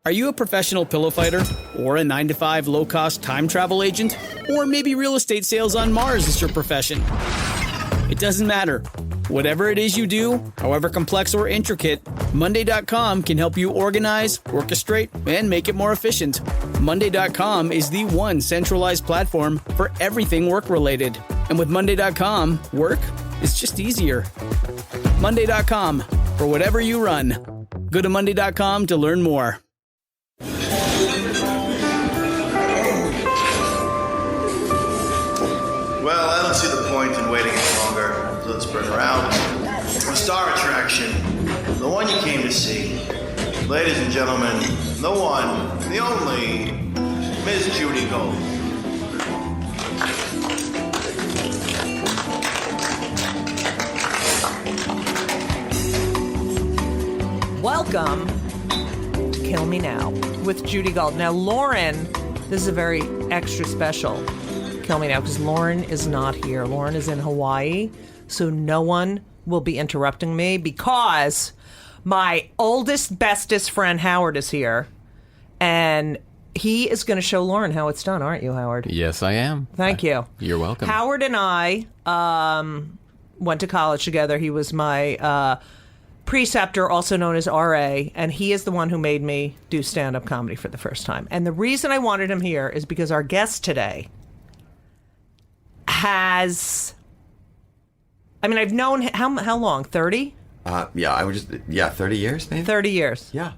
Are you a professional pillow fighter? Or a 9-to-5 low-cost time travel agent? Or maybe real estate sales on Mars is your profession? It doesn't matter. Whatever it is you do, however complex or intricate, Monday.com can help you organize, orchestrate, and make it more efficient. Monday.com is the one centralized platform for everything work-related. And with Monday.com, work is just easier. Monday.com, for whatever you run. Go to Monday.com to learn more. Well, I don't see the point in waiting any longer. So let's bring her out. The star attraction, the one you came to see. Ladies and gentlemen, the one, the only, Miss Judy Gold. Welcome to Kill Me Now with Judy Gold. Now, Lauren, this is a very extra special Kill Me Now because Lauren is not here. Lauren is in Hawaii, so no one will be interrupting me because my oldest, bestest friend Howard is here, and he is going to show Lauren how it's done, aren't you, Howard? Yes, I am. Thank you. You're welcome. Howard and I went to college together. He was my preceptor, also known as RA, and he is the one who made me do stand-up comedy for the first time. And the reason I wanted him here is because our guest today has... I mean, I've known... How long? 30? Yeah, 30 years, maybe? 30 years. Yeah.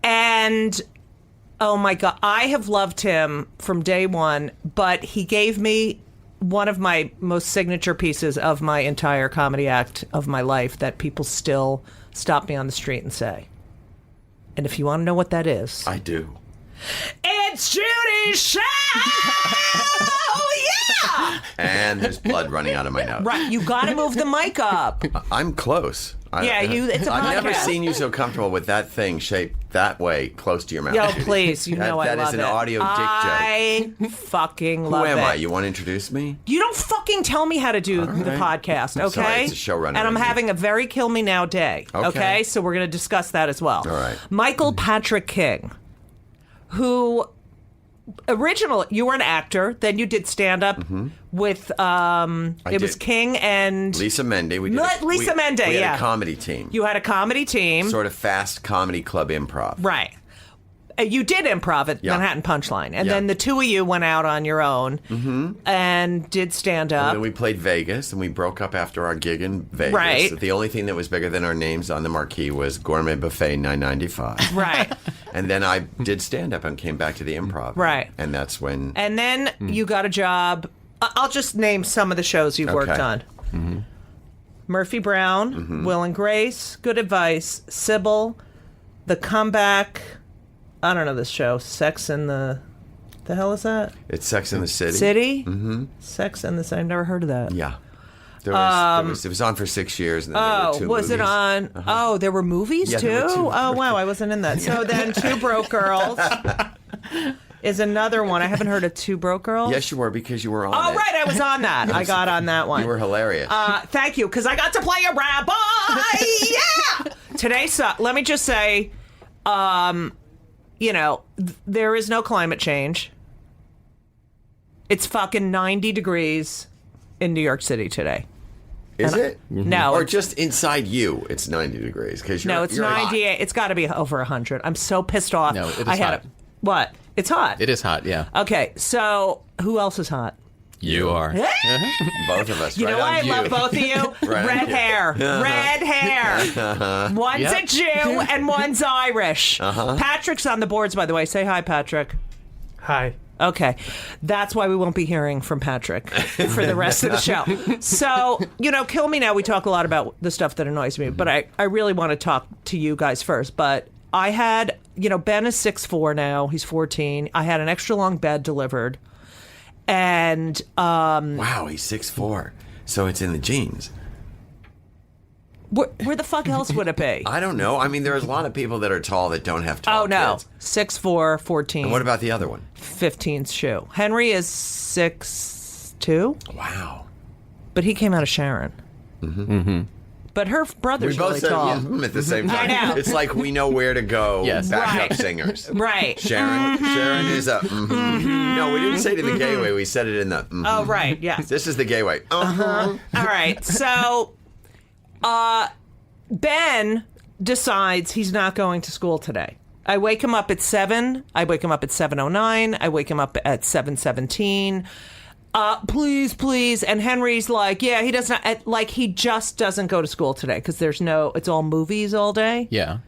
And, oh my God, I have loved him from day one, but he gave me one of my most signature pieces of my entire comedy act of my life that people still stop me on the street and say. And if you want to know what that is... I do. It's Judy's show! Yeah! And there's blood running out of my nose. Right, you got to move the mic up. I'm close. It's a I've podcast. never seen you so comfortable with that thing shaped that way close to your mouth. Yo, Judy. please, you know I love it. That is an audio dick joke. I fucking love it. Who am I? You want to introduce me? You don't fucking tell me how to do the podcast, okay? Sorry, it's a showrunner. And I'm having a very Kill Me Now day, okay? So we're going to discuss that as well. All right. Michael Patrick King, who originally, you were an actor, then you did stand-up with, was King and... Lisa Mende. We Mende, We yeah. had a comedy team. You had a comedy team. Sort of fast comedy club improv. Right. You did improv at Manhattan Punchline, and then the two of you went out on your own and did stand-up. And then we played Vegas, and we broke up after our gig in Vegas. Right. The only thing that was bigger than our names on the marquee was Gourmet Buffet $9.95. Right. And then I did stand-up and came back to the improv. Right. And that's when... And then you got a job... I'll just name some of the shows you've worked on. Murphy Brown, Will and Grace, Good Advice, Sybil, The Comeback... I don't know this show. Sex in the hell is that? It's Sex in the City. City? Mm-hmm. Sex in the City. I've never heard of that. Yeah. It was on for 6 years. And then there were two was movies. It on? Oh, there were movies too? There were two. Oh, wow. I wasn't in that. So then Two Broke Girls is another one. I haven't heard of Two Broke Girls. Yes, you were, because you were on Oh, it. right. I was on that. I got on that one. You were hilarious. Thank you, because I got to play a rabbi. Yeah! Today, let me just say... there is no climate change. It's fucking 90 degrees in New York City today. Is it? No. Or just inside you, it's 90 degrees? No, it's 98. It's got to be over 100. I'm so pissed off. No, it is hot. What? It's hot? It is hot, yeah. Okay, so who else is hot? You are. Both of us. You know why I love both of you? Red hair. Red hair. One's a Jew and one's Irish. Patrick's on the boards, by the way. Say hi, Patrick. Hi. Okay. That's why we won't be hearing from Patrick for the rest of the show. So, Kill Me Now, we talk a lot about the stuff that annoys me, but I really want to talk to you guys first. But I had, Ben is 6'4" now. He's 14. I had an extra long bed delivered. And wow, he's 6'4", so it's in the genes. Where the fuck else would it be? I don't know. I mean, there's a lot of people that are tall that don't have tall kids. 6'4", 14. And what about the other one? 15th shoe. Henry is 6'2". Wow. But he came out of Sharon. But her brother's We both really said tall. at the same time. I know. It's like we know where to go. Yes. Backup Right. singers. Right. Sharon is a. No, we didn't say it in the gay way. We said it in the. Oh, right. Yes. This is the gay way. All right. So, Ben decides he's not going to school today. I wake him up at 7. I wake him up at 7:09. I wake him up at 7:17. Please. And Henry's like, yeah, he does not, like, he just doesn't go to school today because it's all movies all day. Yeah.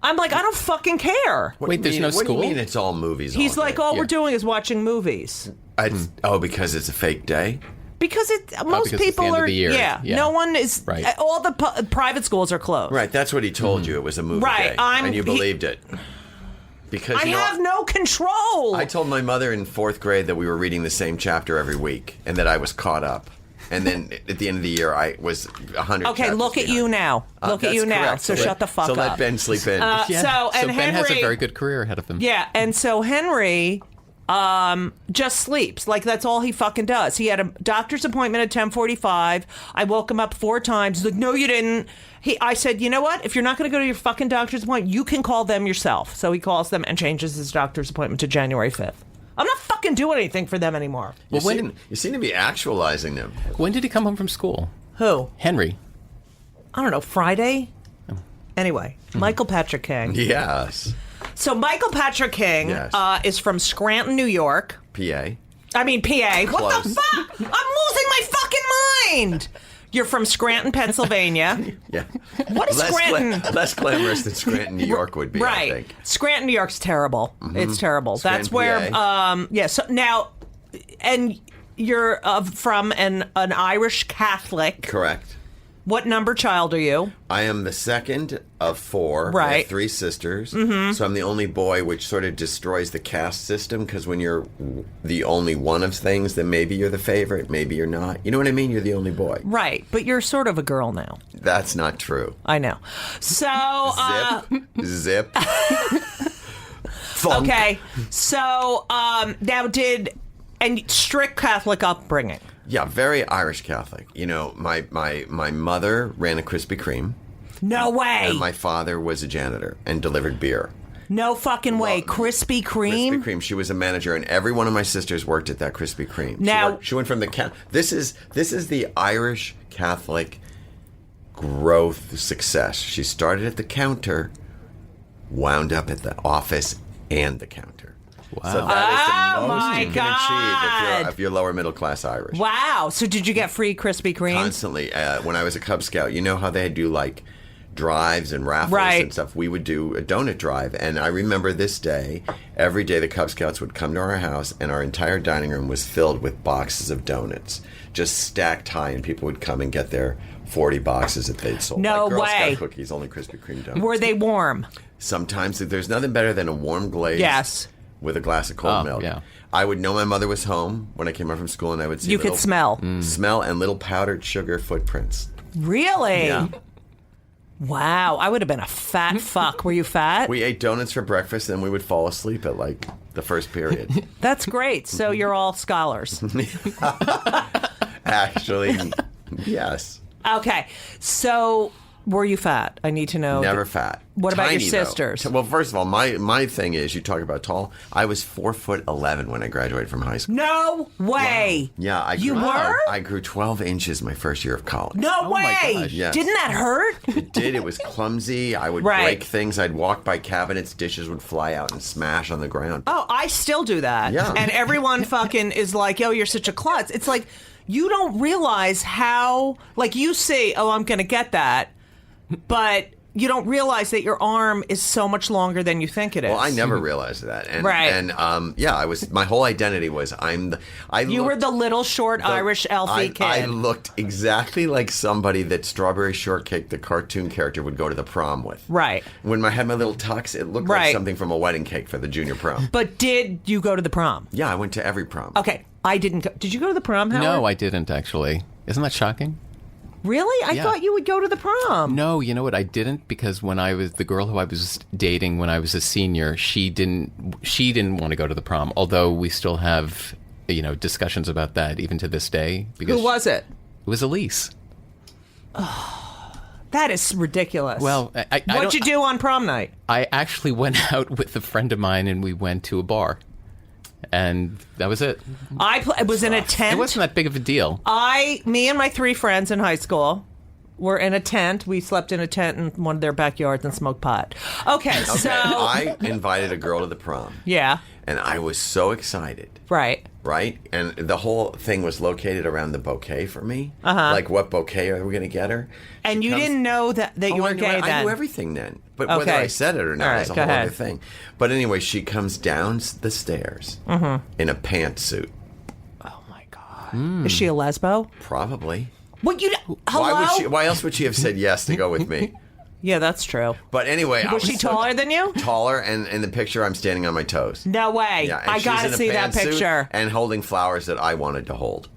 I'm like, I don't fucking care. What Wait, do you there's mean- no What do school? you mean it's all movies? He's all like, day? all we're Yeah. doing is watching movies. Because it's a fake day. Because most because it's people the end of are, the year. yeah, Yeah. no one is, Right. all the private schools are closed. Right, that's what he told you. It was a movie Right, day, and you believed it. Because I have no control. I told my mother in 4th grade that we were reading the same chapter every week, and that I was caught up. And then at the end of the year, I was 100. Okay, look at you now. Look at That's you now. correct. So shut the fuck so up. let Ben sleep in. So So and Ben Henry has a very good career ahead of him. Yeah, and so Henry just sleeps. Like, that's all he fucking does. He had a doctor's appointment at 10:45. I woke him up 4 times. He's like, no, you didn't. I said, you know what? If you're not going to go to your fucking doctor's appointment, you can call them yourself. So he calls them and changes his doctor's appointment to January 5th. I'm not fucking doing anything for them anymore. you seem to be actualizing them. When did he come home from school? Who? Henry. I don't know, Friday? Anyway, Michael Patrick King. Yes. So Michael Patrick King Yes. is from Scranton, New York. PA. I mean, PA. What the Close. fuck? I'm losing my fucking mind. You're from Scranton, Pennsylvania. Yeah. What is Scranton? Less glamorous than Scranton, New York would be, I Right. think. Scranton, New York's terrible. It's terrible. That's Scranton, where, yeah. So now, and you're from an Irish Catholic. Correct. What number child are you? I am the second of 4. I Right. have 3 sisters. So I'm the only boy, which sort of destroys the caste system, because when you're the only one of things, then maybe you're the favorite, maybe you're not. You know what I mean? You're the only boy. Right. But you're sort of a girl now. That's not true. I know. So, Zip. Funk. okay. So, now and strict Catholic upbringing. Yeah, very Irish Catholic. You know, my mother ran a Krispy Kreme, No way. and my father was a janitor and delivered beer. No fucking way. Krispy Kreme? Krispy Kreme. She was a manager, and every one of my sisters worked at that Krispy Kreme. Now- she went from the This is the Irish Catholic growth success. She started at the counter, wound up at the office and the counter. Wow. So that is the most my you can God. achieve if you're lower middle class Irish. Wow. So did you get free Krispy Kreme? Constantly. When I was a Cub Scout, you know how they do like drives and raffles Right. and stuff? We would do a donut drive. And I remember this day, every day the Cub Scouts would come to our house and our entire dining room was filled with boxes of donuts, just stacked high, and people would come and get their 40 boxes that they'd sold. No like Girl way. Scout cookies, only Krispy Kreme donuts. Were they warm? Sometimes there's nothing better than a warm glaze. Yes. With a glass of cold milk. Yeah. I would know my mother was home when I came home from school, and I would see You could smell. smell and little powdered sugar footprints. Really? Yeah. Wow. I would have been a fat fuck. Were you fat? We ate donuts for breakfast, and we would fall asleep at like the first period. That's great. So you're all scholars. Actually, yes. Okay. So were you fat? I need to know. Never fat. What about your Tiny, though. sisters? Well, first of all, my thing is, you talk about tall. I was 4'11" when I graduated from high school. No way. Yeah, You were? I grew 12 inches my first year of college. No my way. gosh, yes. Didn't that hurt? It did. It was clumsy. I would Right. break things. I'd walk by cabinets. Dishes would fly out and smash on the ground. Oh, I still do that. Yeah. And everyone fucking is like, yo, you're such a klutz. It's like, you don't realize how, like, you say, oh, I'm going to get that. But you don't realize that your arm is so much longer than you think it is. Well, I never realized that. And, Right. And yeah, I was. My whole identity was You were the little short Irish Elfie kid. I looked exactly like somebody that Strawberry Shortcake, the cartoon character, would go to the prom with. Right. When I had my little tux, it looked Right. like something from a wedding cake for the junior prom. But did you go to the prom? Yeah, I went to every prom. Okay, I didn't go. Did you go to the prom, Howard? No, I didn't actually. Isn't that shocking? Really? I Yeah. thought you would go to the prom. No, you know what? I didn't, because when I was the girl who I was dating when I was a senior, she didn't want to go to the prom. Although we still have, discussions about that even to this day. Because Who was it? It was Elise. That is ridiculous. Well, I what'd you do on prom night? I actually went out with a friend of mine and we went to a bar. And that was it. It was in a tent. It wasn't that big of a deal. Me and my 3 friends in high school were in a tent. We slept in a tent in one of their backyards and smoked pot. Okay, so... I invited a girl to the prom. Yeah. And I was so excited. Right. Right? And the whole thing was located around the bouquet for me. Uh-huh. Like, what bouquet are we going to get her? And you didn't know that you were gay then? I knew everything then. But whether I said it or not is a whole other thing. But anyway, she comes down the stairs in a pantsuit. Oh, my God. Is she a lesbo? Probably. What, hello? Why else would she have said yes to go with me? Yeah, that's true. But anyway, was she taller than you? Taller, and in the picture, I'm standing on my toes. No way. Yeah, I gotta see that picture. And holding flowers that I wanted to hold.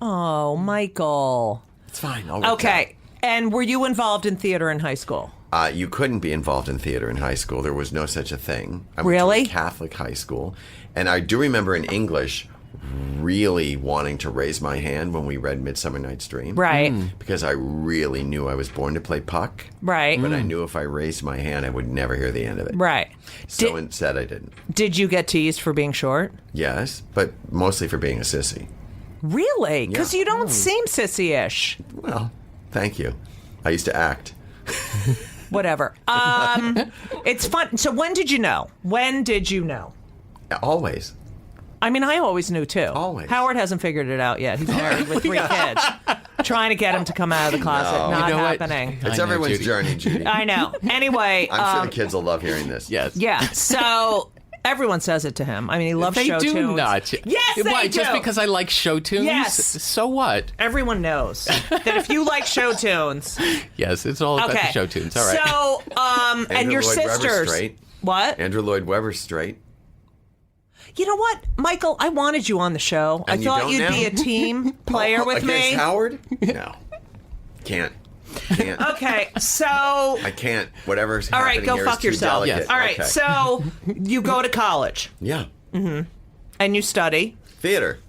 Oh, Michael. It's fine. Okay. And were you involved in theater in high school? You couldn't be involved in theater in high school. There was no such a thing. I went to a Catholic high school, and I do remember in English really wanting to raise my hand when we read Midsummer Night's Dream. Right. Because I really knew I was born to play Puck. Right. But I knew if I raised my hand, I would never hear the end of it. Right. So instead, I didn't. Did you get teased for being short? Yes, but mostly for being a sissy. Really? Because you don't seem sissy-ish. Well, thank you. I used to act. Whatever. It's fun. So when did you know? Always. I mean, I always knew, too. Always. Howard hasn't figured it out yet. He's married with 3 kids. Trying to get him to come out of the closet. No. Not You know what? happening. It's everyone's journey, Judy. I know. Anyway. I'm sure the kids will love hearing this. Yes. Yeah. So everyone says it to him. I mean, he loves show tunes. They do not. Yes, they Why, do. just because I like show tunes? Yes. So what? Everyone knows that if you like show tunes. Yes, it's all about the show tunes. All right. So, and your Lloyd Webber's sisters. straight. What? Andrew Lloyd Webber's straight. You know what, Michael? I wanted you on the show. And I thought you'd be a team player with me. Against Howard? No. Can't. Okay, so... I can't. Whatever's all right, happening go here fuck is too yourself. delicate. Yes. All right, Okay. so you go to college. Yeah. And you study. Theater.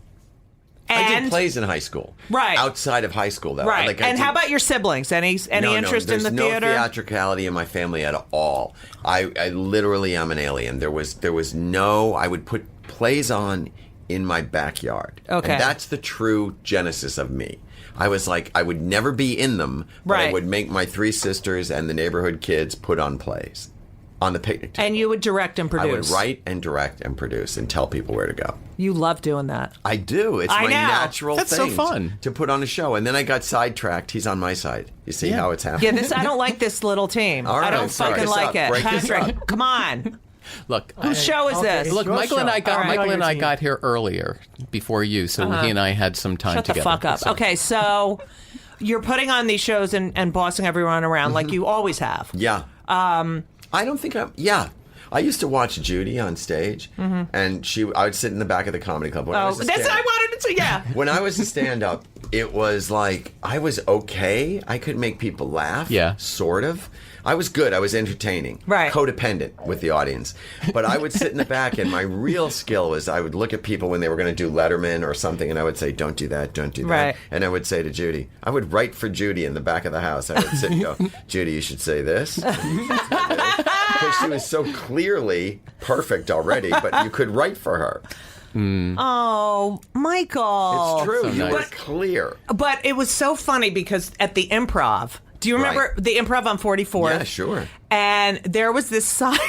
And, I did plays in high school. Right. Outside of high school, though. Right. Like, and how about your siblings? Any interest in the theater? There's no theatricality in my family at all. I literally am an alien. There was no... I would put plays on in my backyard. Okay. And that's the true genesis of me. I was like, I would never be in them, but Right. I would make my 3 sisters and the neighborhood kids put on plays on the picnic table. And you would direct and produce. I would write and direct and produce and tell people where to go. You love doing that. I do. It's I my know. natural That's thing so fun. to put on a show. And then I got sidetracked. He's on my side. You see how it's happening? Yeah, I don't like this little team. All right, I don't sorry. fucking Break this like up. it. Break this Patrick, come on. Look, Whose show is this? Look, Michael and I got All right. Michael and I got here earlier before you, so he and I had some time Shut together. the fuck up. So- Okay, so you're putting on these shows and bossing everyone around like you always have. Yeah. I don't think I'm... Yeah. I used to watch Judy on stage, and I would sit in the back of the comedy club. When I Oh, was a that's what I stand- wanted to say. Yeah. When I was a stand-up, it was like I was okay. I could make people laugh. Yeah. Sort of. I was good. I was entertaining. Right. Codependent with the audience. But I would sit in the back, and my real skill was I would look at people when they were going to do Letterman or something, and I would say, don't do that, don't do that. Right. And I would say to Judy, I would write for Judy in the back of the house. I would sit and go, Judy, you should say this. Because she was so clearly perfect already, but you could write for her. Oh, Michael. It's true. So You nice. were clear. But it was so funny because at the Improv, do you remember Right. the Improv on 44th? Yeah, sure. And there was this side...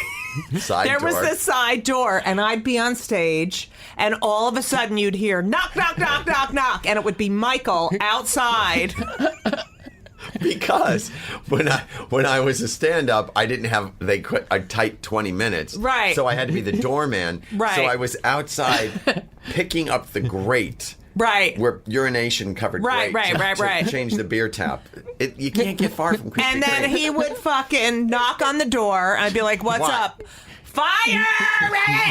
Side There was door. this side door, and I'd be on stage, and all of a sudden you'd hear knock, knock, knock, knock, knock, and it would be Michael outside. Because when I was a stand-up, I didn't have a tight 20 minutes. Right. So I had to be the doorman. Right. So I was outside picking up the grate. Right. Where urination covered Right, grate. right, to right. Change the beer tap. You can't get far from Krispy And then Kreme. he would fucking knock on the door. I'd be like, "What's What? up?" Fire!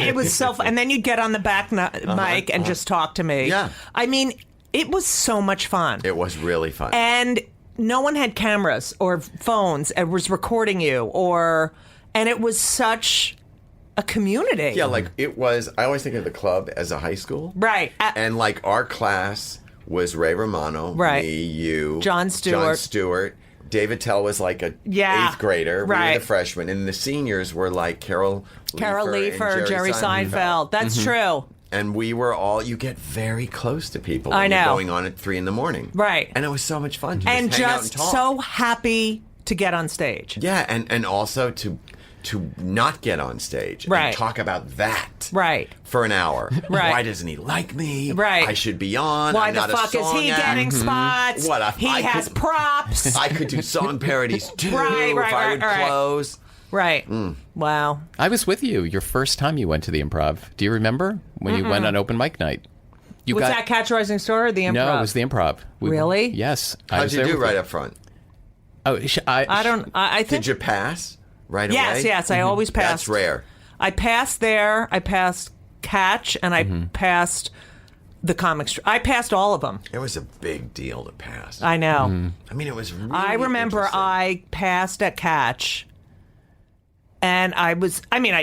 It was so fun. And then you'd get on the back mic and just talk to me. Yeah. I mean, it was so much fun. It was really fun. And no one had cameras or phones and was recording you, and it was such a community. Yeah, like it was. I always think of the club as a high school. Right. And like our class was Ray Romano, Right. me, you, Jon Stewart. David Tell was like a eighth grader. We were the freshmen. And the seniors were like Carol Leifer, Jerry Seinfeld. That's true. And we were all, you get very close to people I when know. you're going on at 3 a.m. Right. And it was so much fun to and just hang out and just talk. so happy to get on stage. Yeah, and also to not get on stage and talk about that for an hour. Why doesn't he like me? I should be on. Why I'm the not fuck a is song he act. getting spots? He has props. I could do song parodies too Right, if I would close. Right. Wow. I was with you your first time you went to the Improv. Do you remember when you went on open mic night? Was that Catch a Rising Star or the Improv? No, it was the Improv. Really? Yes. How'd you do right up front? I think. Did you pass right away? Yes. I always passed. That's rare. I passed there. I passed Catch, and I passed the comic strip. I passed all of them. It was a big deal to pass. I know. I mean, it was really I remember I passed at Catch, and I'd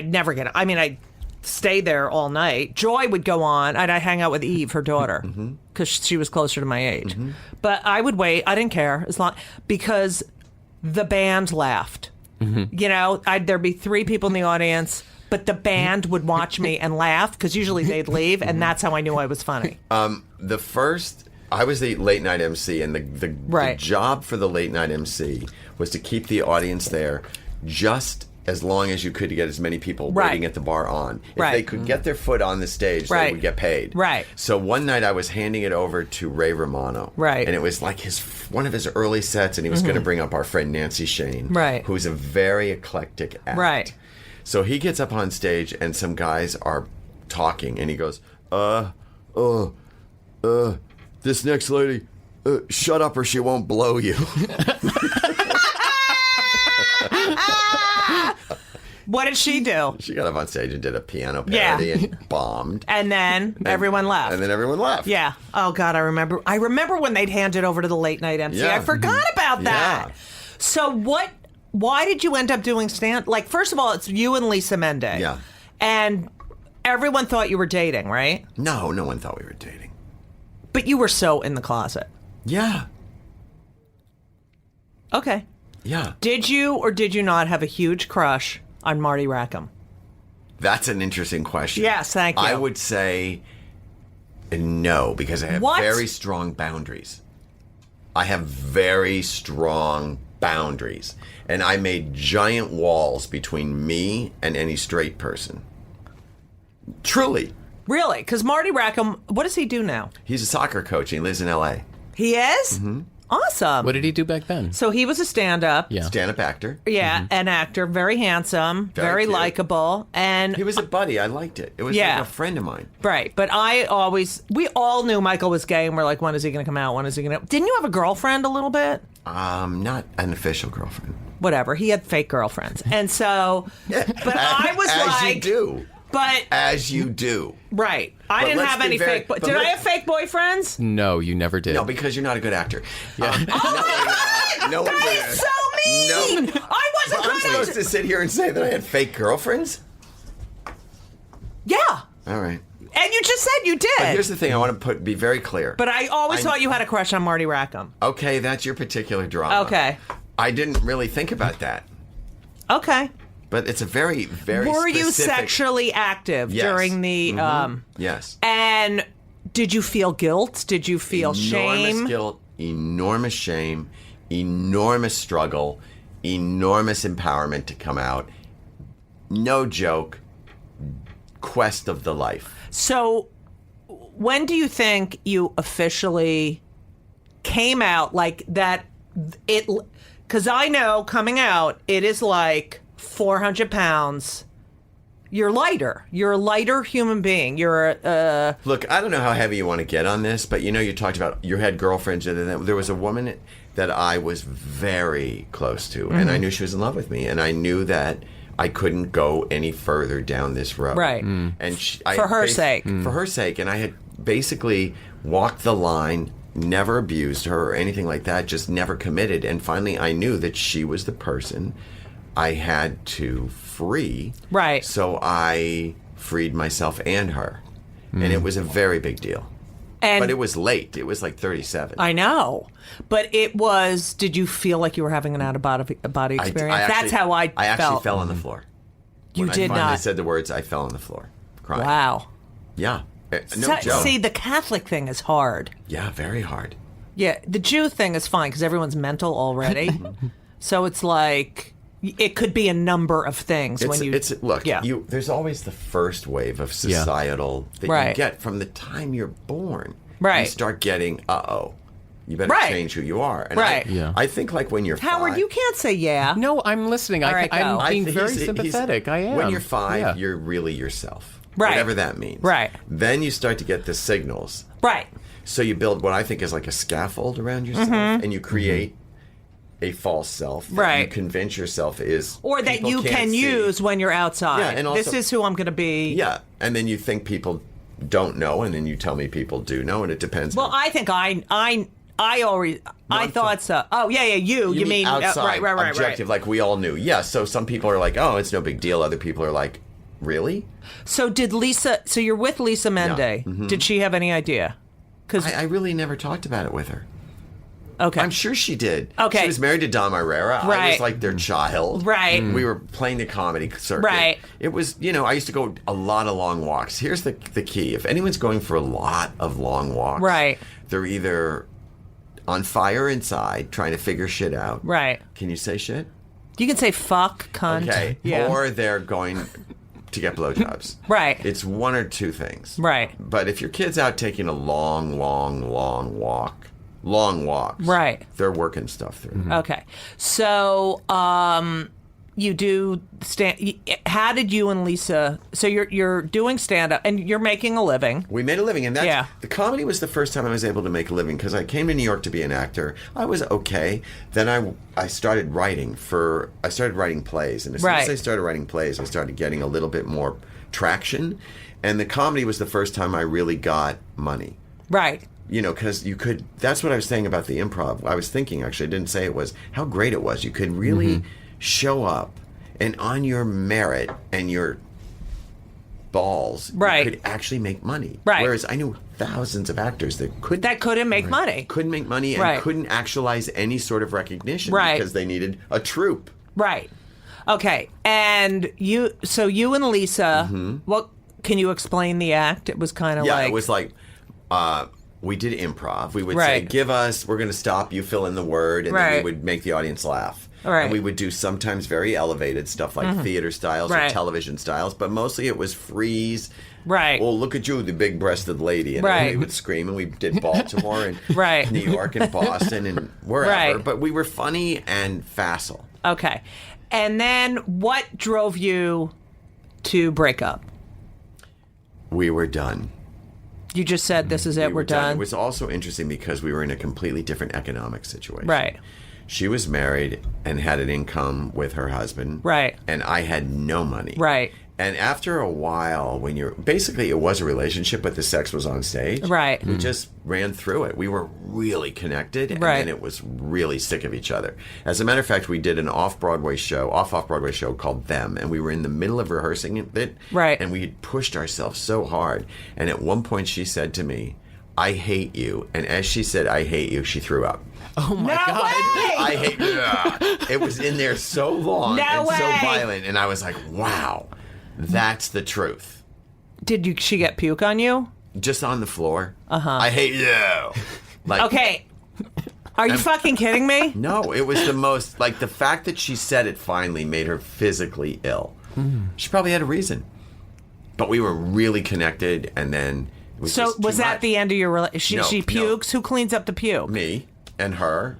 never get it. I'd stay there all night. Joy would go on, and I'd hang out with Eve, her daughter, because she was closer to my age. But I would wait. I didn't care because the band laughed. You know, there'd be 3 people in the audience, but the band would watch me and laugh because usually they'd leave, and that's how I knew I was funny. I was the late night MC, and the job for the late night MC was to keep the audience there just as long as you could to get as many people waiting at the bar on. If they could get their foot on the stage, they would get paid. So one night I was handing it over to Ray Romano. And it was like one of his early sets, and he was going to bring up our friend Nancy Shane, who's a very eclectic act. So he gets up on stage, and some guys are talking, and he goes, this next lady, shut up or she won't blow you. What did she do? She got up on stage and did a piano parody and bombed. And then everyone left. And then everyone left. Yeah. Oh, God, I remember. I remember when they'd hand it over to the late night MC. Yeah. I forgot about that. Yeah. So why did you end up doing stand? Like, first of all, it's you and Lisa Mende. Yeah. And everyone thought you were dating, right? No one thought we were dating. But you were so in the closet. Yeah. Okay. Yeah. Did you or did you not have a huge crush on Marty Rackham? That's an interesting question. Yes, thank you. I would say no, because I have very strong boundaries. I have very strong boundaries. And I made giant walls between me and any straight person. Truly. Really? Because Marty Rackham, what does he do now? He's a soccer coach. He lives in L.A. He is? Mm-hmm. Awesome. What did he do back then? So he was a stand-up. Yeah. Stand-up actor. Yeah, an actor, very handsome, very likable, and he was a buddy. I liked it. It was like a friend of mine. Right, but we all knew Michael was gay, and we're like, when is he going to come out? When is he going to? Didn't you have a girlfriend a little bit? Not an official girlfriend. Whatever. He had fake girlfriends, and so, but I was as you do. But as you do. Right. I didn't have any fake. Did I have fake boyfriends? No, you never did. No, because you're not a good actor. Yeah. Oh my God! That is so mean. No. I wasn't. I'm supposed to sit here and say that I had fake girlfriends? Yeah. All right. And you just said you did. But here's the thing. I want to be very clear. But I always thought you had a crush on Marty Rackham. Okay, that's your particular drama. Okay. I didn't really think about that. Okay. But it's a very, very Were specific... you sexually active during the... Yes. And did you feel guilt? Did you feel shame? Enormous guilt, enormous shame, enormous struggle, enormous empowerment to come out. No joke. Quest of the life. So when do you think you officially came out like that? Because I know coming out, it is like... 400 pounds. You're lighter. You're a lighter human being. You're a... Look, I don't know how heavy you want to get on this, but you talked about you had girlfriends, and there was a woman that I was very close to, and I knew she was in love with me, and I knew that I couldn't go any further down this road. Right. And for her sake. For her sake, and I had basically walked the line, never abused her or anything like that, just never committed, and finally I knew that she was the person I had to free. Right. So I freed myself and her. And it was a very big deal. But it was late. It was like 37. I know. But it was, did you feel like you were having an out-of-body experience? That's how I felt. I actually fell on the floor. You did When I finally not. said the words, I fell on the floor, crying. Wow. Yeah. No joke. See, the Catholic thing is hard. Yeah, very hard. Yeah, the Jew thing is fine because everyone's mental already. So it's like, it could be a number of things when you... Look, there's always the first wave of societal that you get from the time you're born. Right. You start getting, you better change who you are. And I think like when you're Howard, 5... you can't say yeah. No, I'm listening. I'm being very sympathetic. I am. When you're 5, you're really yourself. Right. Whatever that means. Right. Then you start to get the signals. Right. So you build what I think is like a scaffold around yourself, and you create a false self that you convince yourself is... Or that you can use when you're outside. Yeah, and also, this is who I'm going to be. Yeah, and then you think people don't know, and then you tell me people do know, and it depends. Well, I think I thought so. Oh, yeah, you mean outside, right, objective, like we all knew. Yeah, so some people are like, oh, it's no big deal. Other people are like, really? So so you're with Lisa Mende. Yeah. Mm-hmm. Did she have any idea? Because I really never talked about it with her. Okay. I'm sure she did. Okay. She was married to Dom Herrera. Right. I was like their child. Right. We were playing the comedy circuit. Right. It was, I used to go a lot of long walks. Here's the key. If anyone's going for a lot of long walks, right, they're either on fire inside trying to figure shit out. Right. Can you say shit? You can say fuck, cunt. Okay. Yeah. Or they're going to get blowjobs. Right. It's one or two things. Right. But if your kid's out taking a long walks, right, they're working stuff through. Mm-hmm. Okay. So, you do how did you and Lisa, so you're doing stand-up and you're making a living. We made a living, and the comedy was the first time I was able to make a living because I came to New York to be an actor. I was okay. Then I started writing plays, and as soon as I started writing plays, I started getting a little bit more traction, and the comedy was the first time I really got money. Right. Because that's what I was saying about the improv. I was thinking, actually, I didn't say it was, how great it was. You could really show up, and on your merit and your balls, you could actually make money. Right. Whereas I knew thousands of actors that couldn't make money. Couldn't make money and couldn't actualize any sort of recognition because they needed a troupe. Right. Okay. And you and Lisa, what can you explain the act? It was kind of it was like... we did improv. We would say, we're going to stop, you fill in the word, and then we would make the audience laugh. Right. And we would do sometimes very elevated stuff like theater styles or television styles, but mostly it was freeze. Right. Oh, look at you, the big-breasted lady. And everybody would scream, and we did Baltimore and New York and Boston and wherever. But we were funny and facile. Okay. And then what drove you to break up? We were done. You just said, this is it, we're done. It was also interesting because we were in a completely different economic situation. Right. She was married and had an income with her husband. Right. And I had no money. Right. And after a while, basically it was a relationship, but the sex was on stage. Right. We just ran through it. We were really connected, and then it was really sick of each other. As a matter of fact, we did an off-Broadway show called Them, and we were in the middle of rehearsing it. Right. And we had pushed ourselves so hard. And at one point she said to me, I hate you. And as she said, I hate you, she threw up. Oh my God. I hate you. It was in there so long and so violent. And I was like, wow. That's the truth. Did she get puke on you? Just on the floor. I hate you. Okay. Are you fucking kidding me? No, it was the most, the fact that she said it finally made her physically ill. She probably had a reason. But we were really connected, and then it was just was too that much. the end of your relationship? She pukes? No. Who cleans up the puke? Me and her.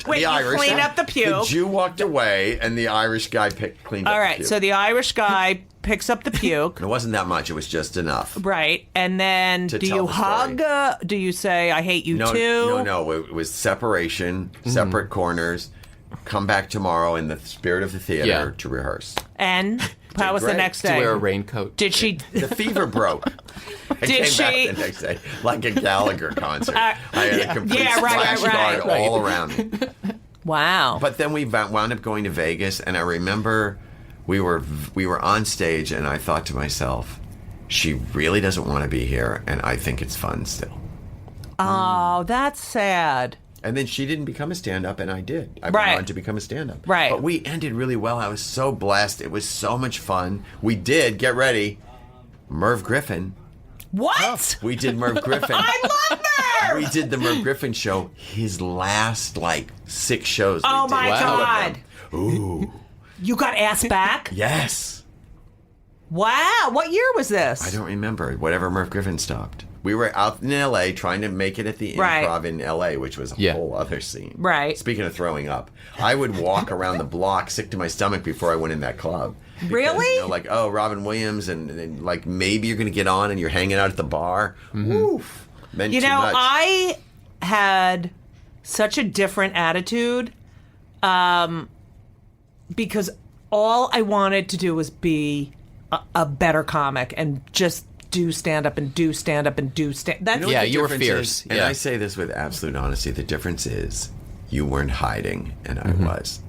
Wait, you clean up the puke. The Jew walked away, and the Irish guy cleaned up the puke. All right, so the Irish guy picks up the puke. It wasn't that much. It was just enough. Right, and then do you hug? Do you say, I hate you too? No. It was separation, separate corners. Come back tomorrow in the spirit of the theater to rehearse. And how was the next day? To wear a raincoat. Did she? The fever broke. I came back the next day like a Gallagher concert. I had a complete splash guard all around me. Wow. But then we wound up going to Vegas, and I remember we were on stage, and I thought to myself, she really doesn't want to be here, and I think it's fun still. Oh, that's sad. And then she didn't become a stand-up, and I did. I Right. went on to become a stand-up. Right. But we ended really well. I was so blessed. It was so much fun. We did, get ready, Merv Griffin. What? We did Merv Griffin. I love Merv! We did the Merv Griffin show, his last, 6 shows. Oh, we did. my Wow. God. Ooh, You got asked back? yes. Wow. What year was this? I don't remember. Whatever Merv Griffin stopped. We were out in L.A. trying to make it at the Right. Improv in L.A., which was a Yeah. whole other scene. Right. Speaking of throwing up, I would walk around the block sick to my stomach before I went in that club. Because, Really? oh, Robin Williams, and maybe you're going to get on and you're hanging out at the bar. Oof. Meant You too know, much. I had such a different attitude because all I wanted to do was be a better comic and just do stand-up and do stand-up and do stand. That's You know what Yeah, the you were difference fierce. is? And Yeah. I say this with absolute honesty. The difference is you weren't hiding, and I was.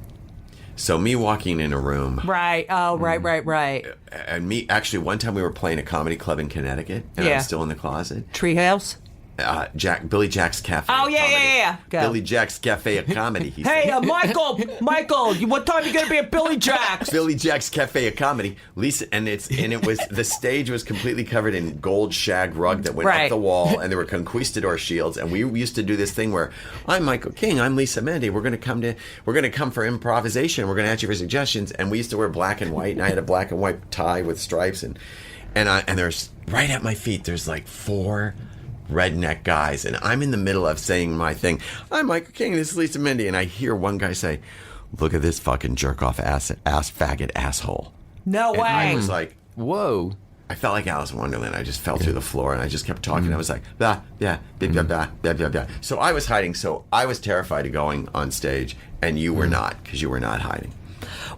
So me walking in a room, right. Oh, right. and me actually one time we were playing a comedy club in Connecticut, and I Yeah. was still in the closet. Treehouse. Billy Jack's Cafe. Oh, of yeah, Comedy. yeah. Go. Billy Jack's Cafe of Comedy. He Hey, said. Michael, what time you gonna be at Billy Jack's? Billy Jack's Cafe of Comedy. Lisa, and it was the stage was completely covered in gold shag rug that went Right. up the wall, and there were conquistador shields. And we used to do this thing where I'm Michael King, I'm Lisa Mandy. We're gonna come for improvisation. We're gonna ask you for suggestions. And we used to wear black and white, and I had a black and white tie with stripes, and there's right at my feet. There's 4 redneck guys, and I'm in the middle of saying my thing. I'm Michael King, this is Lisa Mindy, and I hear one guy say, "Look at this fucking jerk off ass faggot asshole." No And I way. was like, Whoa. I felt like Alice in Wonderland. I just fell through the floor, and I just kept talking. I was like, blah, yeah, blah, blah, blah, blah, blah, blah. So I was hiding. So I was terrified of going on stage, and you were not, because you were not hiding.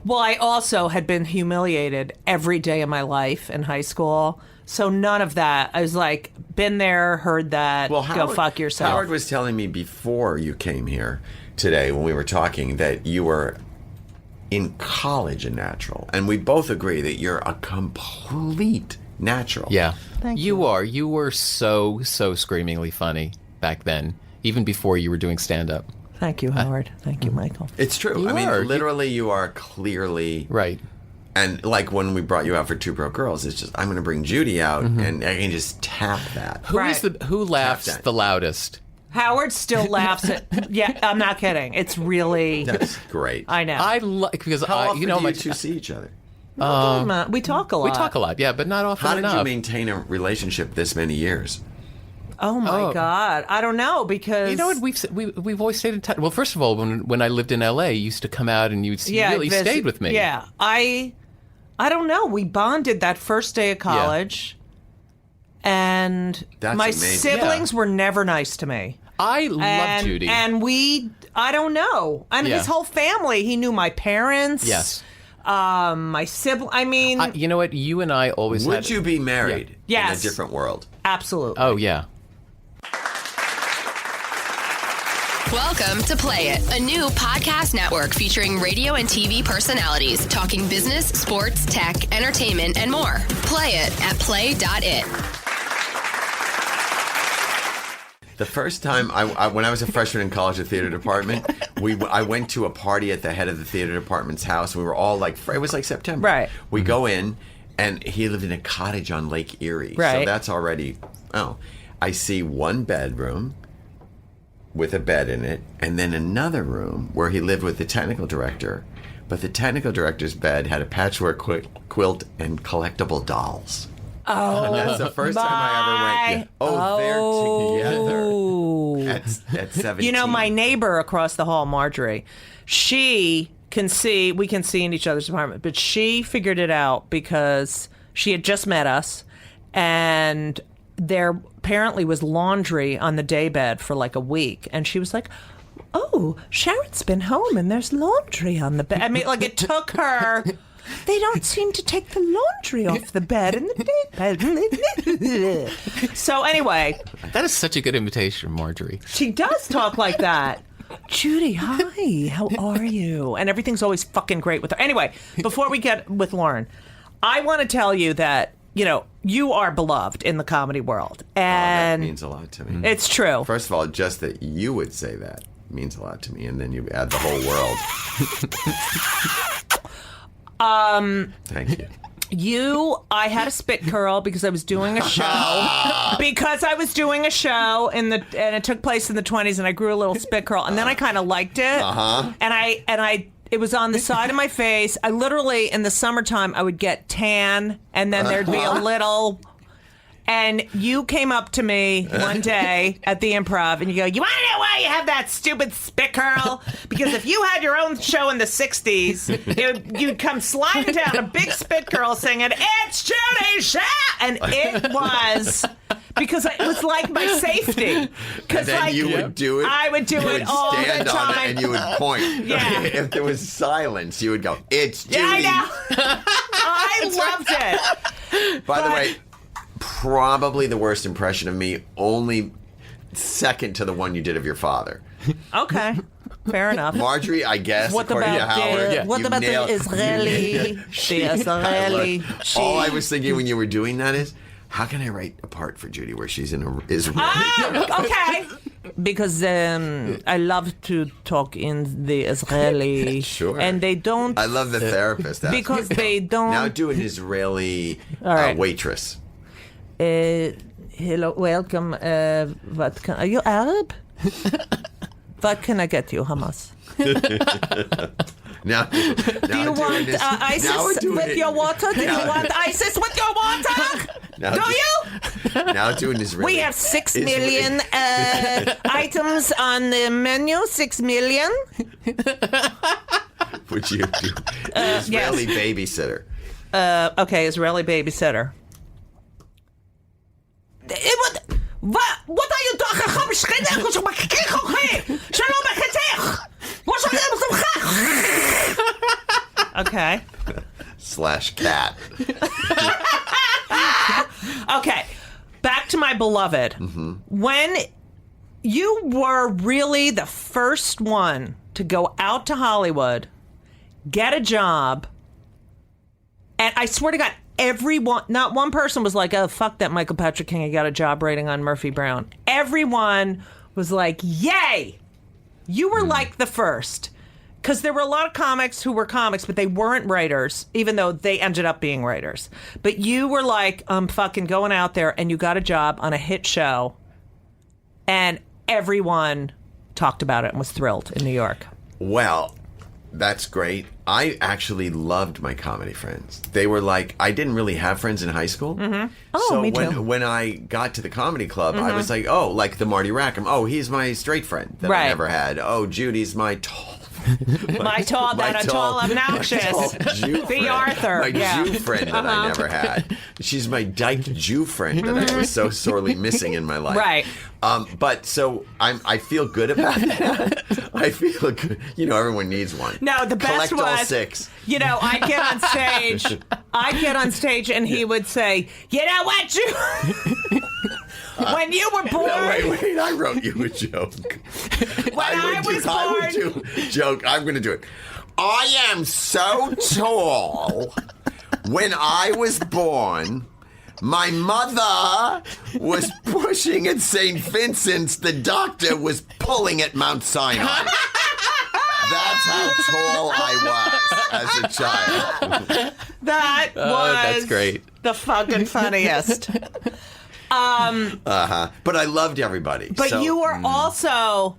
Well, I also had been humiliated every day of my life in high school. So none of that. I was like, been there, heard that, Well, go fuck yourself. Howard was telling me before you came here today when we were talking that you were in college a natural. And we both agree that you're a complete natural. Yeah. Thank you are. You were so screamingly funny back then, even before you were doing stand-up. Thank you, Howard. Thank you, Michael. It's true. You I mean, are. literally, you are clearly... Right. And like when we brought you out for Two Broke Girls, it's just, I'm going to bring Judy out, and I can just tap that. Who laughs Tap that. the loudest? Howard still laughs at. Yeah, I'm not kidding. It's really. That's great. I know. I like because How often do do you two see each other? We talk a lot. we talk a lot, yeah, but not often How did enough. you maintain a relationship this many years? Oh my God, I don't know because You know what? We've always stayed in touch. Well, first of all, when I lived in L.A., you used to come out and you really visit- stayed with me. Yeah, I don't know. We bonded that first day of college, and That's my amazing. siblings were never nice to me. I love And, Judy. and I don't know. And Yeah. his whole family, he knew my parents. Yes. My sibling. I mean, You know what? You and I always Would had. you be married Yeah. in a Yes. different world? absolutely. Oh yeah. Welcome to Play It, a new podcast network featuring radio and TV personalities talking business, sports, tech, entertainment, and more. Play it at play.it. The first time, when I was a freshman in college, the theater department, I went to a party at the head of the theater department's house. We were all it was like September. Right. We go in, and he lived in a cottage on Lake Erie. So Right. that's already, I see one bedroom with a bed in it, and then another room where he lived with the technical director. But the technical director's bed had a patchwork quilt and collectible dolls. Oh, and that's the first time I ever went. They're together at 17. You know, my neighbor across the hall, Marjorie, we can see in each other's apartment, but she figured it out because she had just met us, and there apparently was laundry on the daybed for like a week, and she was like, "Oh, Sharon's been home and there's laundry on the bed." I mean, like, it took her. They don't seem to take the laundry off the bed in the daybed. So anyway, That is such a good invitation, Marjorie. she does talk like that. Judy, hi, how are you? And everything's always fucking great with her. Anyway, before we get with Lauren, I want to tell you that you are beloved in the comedy world. That And means a lot to me. it's true. First of all, just that you would say that means a lot to me, and then you add the whole world. Thank you. I had a spit curl because I was doing a show. and it took place in the 20s, and I grew a little spit curl, and then I kind of liked it. And it was on the side of my face. I literally, in the summertime, I would get tan, and then there'd be a little. And you came up to me one day at the Improv, and you go, "You want to know why you have that stupid spit curl? Because if you had your own show in the 60s, you'd come sliding down a big spit curl singing, 'It's Judy's show!' And it was... Because it was like my safety. And then you would do it. I would do it all the stand time. on it and you would point. Yeah. If there was silence, you would go, "It's Judy." Yeah, I know. I loved it. By the way, probably the worst impression of me, only second to the one you did of your father. Okay. Fair enough. Marjorie, I guess, What according about to Howard, what you about nailed- the Israeli? The Israeli. All I was thinking when you were doing that is, how can I write a part for Judy where she's in Israel? Okay. Because I love to talk in the Israeli. Sure. And they don't. I love the therapist. Because they don't. Now do an Israeli All right. waitress. Hello, welcome. Are you Arab? What can I get you, Hamas? Now, Do you want ISIS with your water? Do you want ISIS with your water? Now Do you? Now do an Israeli. We have 6 million items on the menu. 6 million. Would you do an Israeli yes. babysitter? Okay, Israeli babysitter. What are you talking about? Okay. / cat. Okay. Back to my beloved. Mm-hmm. When you were really the first one to go out to Hollywood, get a job, and I swear to God, everyone, not one person was like, "Oh, fuck that Michael Patrick King, he got a job writing on Murphy Brown." Everyone was like, "Yay!" You were like the first. Because there were a lot of comics who were comics, but they weren't writers, even though they ended up being writers. But you were like, I'm fucking going out there, and you got a job on a hit show, and everyone talked about it and was thrilled in New York. Well, that's great. I actually loved my comedy friends. They were like, I didn't really have friends in high school. Mm-hmm. Oh, so me too. when I got to the comedy club, I was like, oh, like the Marty Rackham. Oh, he's my straight friend that I never had. Oh, Judy's my tall, obnoxious. Jew The friend. Arthur. My Jew friend that I never had. She's my dyked Jew friend that I was so sorely missing in my life. Right. But so I feel good about that. I feel good. You know, everyone needs one. No, the best Collect all was, 6. you know, I'd get on stage and he would say, "You know what, you when you were born." No, wait, I wrote you a joke. I would do a joke. I'm going to do it. I am so tall. When I was born, my mother was pushing at St. Vincent's. The doctor was pulling at Mount Sinai. That's how tall I was as a child. That was that's great. The fucking funniest. But I loved everybody. But so, you were also,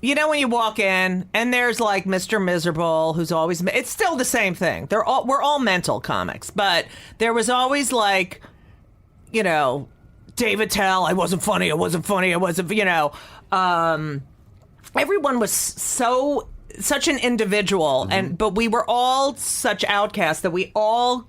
you know, when you walk in and there's like Mr. Miserable, who's always, it's still the same thing. We're all mental comics, but there was always like, you know, David Tell, I wasn't funny, you know, everyone was such an individual, but we were all such outcasts that we all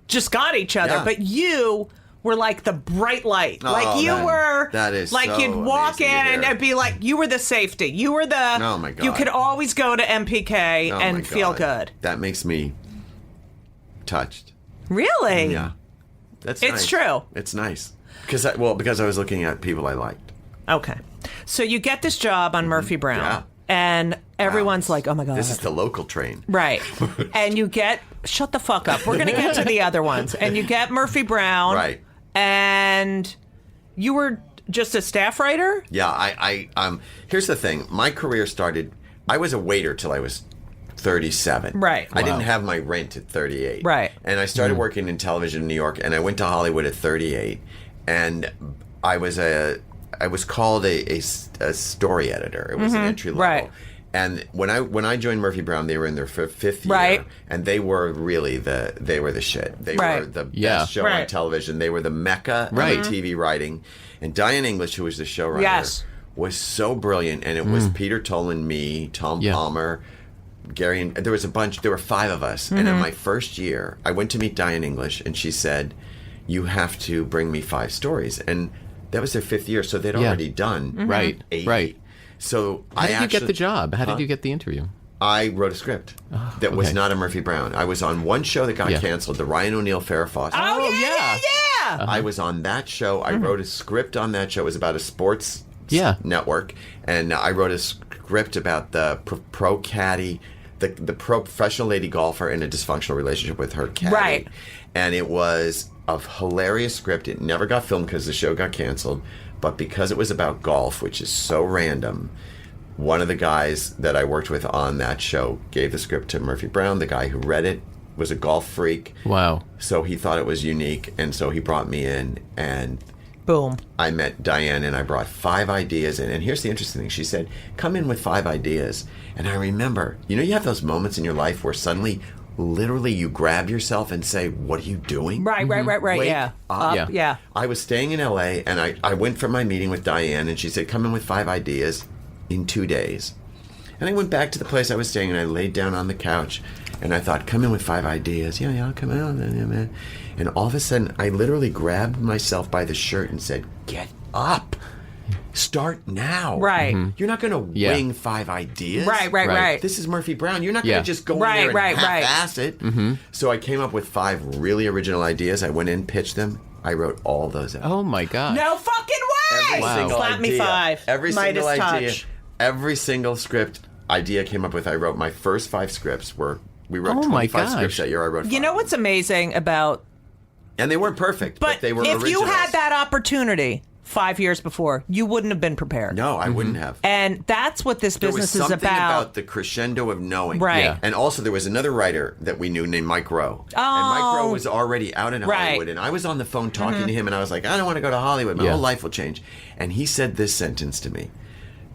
just got each other. Yeah. But you were like the bright light. Oh, like you were that is like so you'd walk in amazing to and hear. it'd be like you were the safety. You were the Oh, my God. you could always go to MPK Oh, my and feel God. good. That makes me touched. Really? Yeah. That's It's nice. true. It's nice. Because I was looking at people I liked. Okay. So you get this job on Murphy Brown. Yeah. And everyone's like, oh my God. This is the local train. Right. And you get, shut the fuck up. We're going to get to the other ones. And you get Murphy Brown. Right. And you were just a staff writer? Yeah, here's the thing. My career started, I was a waiter till I was 37. Right. I didn't have my rent at 38. Right. And I started working in television in New York, and I went to Hollywood at 38. And I was called a story editor. It was an entry level. Right. And when I joined Murphy Brown, they were in their fifth year, Right. and they were really the shit. They Right. were the Yeah. best show on Right. television. They were the mecca Right. of TV writing. And Diane English, who was the showrunner, Yes. was so brilliant. And it was Peter Tolan, me, Tom Yeah. Palmer, Gary, and there was a bunch. There were 5 of us. And in my first year, I went to meet Diane English, and she said, "You have to bring me 5 stories." And that was their 5th year, so they'd already done Right. 80. Right. So How did you get the job? How did you get the interview? I wrote a script that was okay. not a Murphy Brown. I was on one show that got Yeah. canceled, the Ryan O'Neal Farrah Fawcett. Oh, yeah. I was on that show. I wrote a script on that show. It was about a sports Yeah. network, and I wrote a script about the pro caddy, the professional lady golfer in a dysfunctional relationship with her caddy. Right. And it was a hilarious script. It never got filmed because the show got canceled, but because it was about golf, which is so random, one of the guys that I worked with on that show gave the script to Murphy Brown. The guy who read it was a golf freak. Wow. So he thought it was unique, and so he brought me in, and Boom. I met Diane, and I brought 5 ideas in. And here's the interesting thing. She said, come in with 5 ideas. And I remember, you have those moments in your life where suddenly, literally, you grab yourself and say, what are you doing? Right. Wake Yeah. up. Yeah. I was staying in L.A., and I went for my meeting with Diane, and she said, come in with 5 ideas in 2 days. And I went back to the place I was staying, and I laid down on the couch, and I thought, come in with 5 ideas. Yeah, I'll come in. Yeah, man. And all of a sudden, I literally grabbed myself by the shirt and said, get up. Start now. Right. You're not going to Yeah. wing 5 ideas. Right. This is Murphy Brown. You're not Yeah. going to just go in Right, there and right. half-ass it. So I came up with 5 really original ideas. I went in, pitched them. I wrote all those out. Oh my God. No fucking way. Every single Slap me idea. 5. Every Midas single idea. touch. Every single script idea I came up with. I wrote my first 5 scripts. We wrote Oh my 25 scripts gosh. that year. I wrote 5. You know what's amazing about, And they weren't perfect, but they were if originals. you had that opportunity 5 years before, you wouldn't have been prepared. No, I wouldn't have. And that's what this There was business is something about. the crescendo of knowing. Right. Yeah. And also there was another writer that we knew named Mike Rowe. And Mike Rowe was already out in Right. Hollywood. And I was on the phone talking to him, and I was like, I don't want to go to Hollywood. My Yeah. whole life will change. And he said this sentence to me.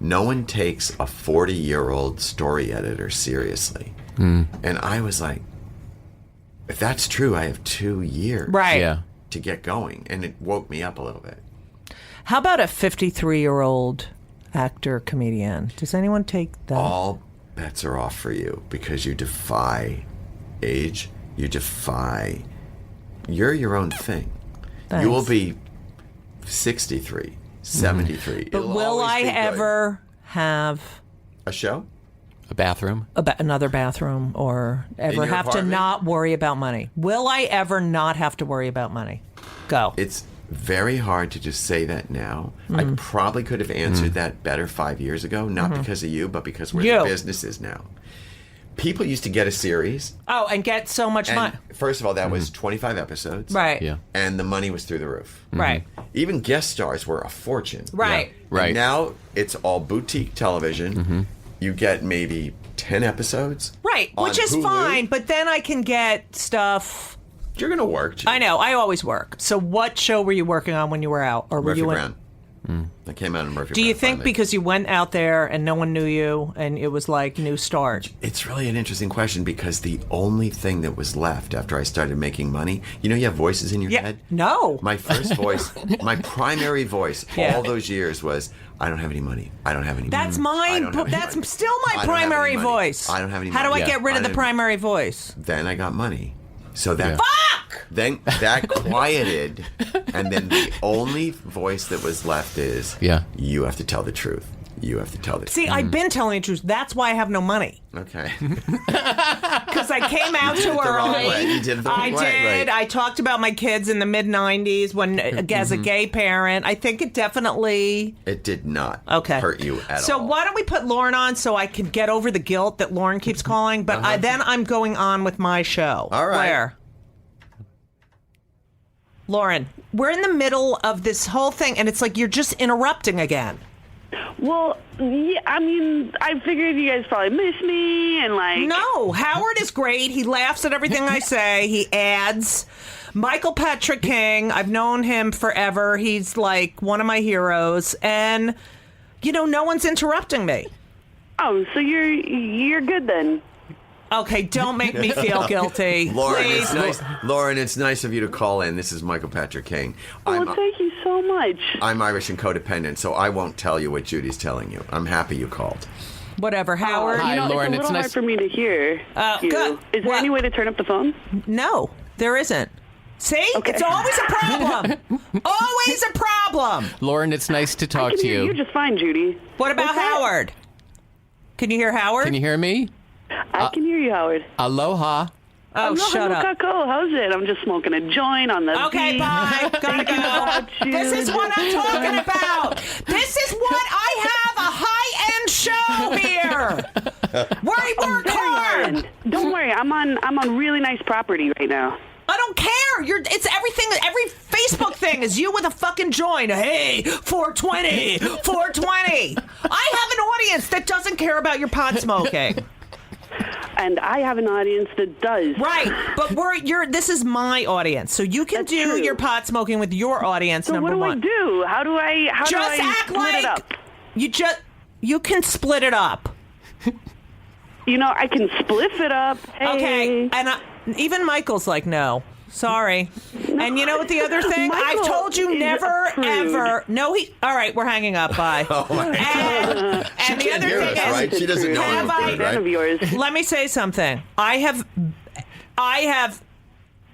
No one takes a 40-year-old story editor seriously. And I was like, if that's true, I have 2 years Right. Yeah. to get going. And it woke me up a little bit. How about a 53-year-old actor, comedian? Does anyone take that? All bets are off for you because you defy age. You're your own thing. Thanks. You will be 63, 73. But It'll will always I be good. ever have A show? A bathroom. another bathroom or ever your have to apartment? not worry about money? Will I ever not have to worry about money? Go. It's very hard to just say that now. I probably could have answered that better 5 years ago, not because of you, but because where You. the business is now. People used to get a series. Oh, and get so much And money. first of all, that was 25 episodes. Right. Yeah. And the money was through the roof. Right. Even guest stars were a fortune. Right. Right. And now it's all boutique television. You get maybe 10 episodes. Right. on Which is Hulu. fine, but then I can get stuff. You're going to work. I know. I always work. So what show were you working on when you were out? Or were Murphy you Brown. I came out in Murphy Do Brown. you think finally. because you went out there and no one knew you and it was like new start? It's really an interesting question because the only thing that was left after I started making money, you have voices in your head? No. My first voice, my primary voice Yeah. all those years was, I don't have any money. I don't have any money. That's I mine. don't have any That's money. still my I don't have any primary money. voice. I don't have any How do money. I get rid of the I don't- primary voice? Then I got money. So that Yeah. Fuck! then that quieted, and then the only voice that was left is, Yeah. you have to tell the truth. You have to tell the truth. See, I've been telling the truth. That's why I have no money. Okay. Because I came out too the wrong early. way. You did it the wrong I way, did. right. I talked about my kids in the mid-'90s when, as a gay parent. I think it definitely... It did not Okay. hurt you at all. So why don't we put Lauren on so I can get over the guilt that Lauren keeps calling? But then I'm going on with my show. All right. Where? Lauren, we're in the middle of this whole thing, and it's like you're just interrupting again. Well, yeah, I mean, I figured you guys probably miss me and like... No, Howard is great. He laughs at everything I say. He adds. Michael Patrick King, I've known him forever. He's like one of my heroes. And, no one's interrupting me. Oh, so you're good then. Okay, don't make me feel guilty. Lauren, Please. it's nice. Lauren, it's nice of you to call in. This is Michael Patrick King. Well, thank you so much. I'm Irish and codependent, so I won't tell you what Judy's telling you. I'm happy you called. Whatever, Howard. Hi, Lauren, it's a it's little nice- hard for me to hear you. good. Is there any way to turn up the phone? No, there isn't. See? Okay. It's always a problem. Always a problem. Lauren, it's nice to I talk can to hear you. you just fine, Judy. What about What's that? Howard? Can you hear Howard? Can you hear me? I can hear you, Howard. Aloha. Oh, shut up. How's it? I'm just smoking a joint on the Okay, beach. bye. Gotta Thinking about go. you. This is what I'm talking about. This is what I have a high-end show here. Where I work hard. Don't worry, I'm on really nice property right now. I don't care. It's everything. Every Facebook thing is you with a fucking joint. Hey, 420, 420. I have an audience that doesn't care about your pot smoking. And I have an audience that does. Right, but this is my audience, so you can That's do true. your pot smoking with your audience. So number what one. do I do? How do I Act split like it up? you can split it up. I can spliff it up. Hey. Okay, and even Michael's like, no, sorry. And you know what the other thing? Michael I've told you is never, a prude. ever. No, all right, we're hanging up. Bye. Oh, my God. And the can't other hear thing us, is, right? She doesn't know Have I'm I- good, Fan of right? yours. let me say something. I have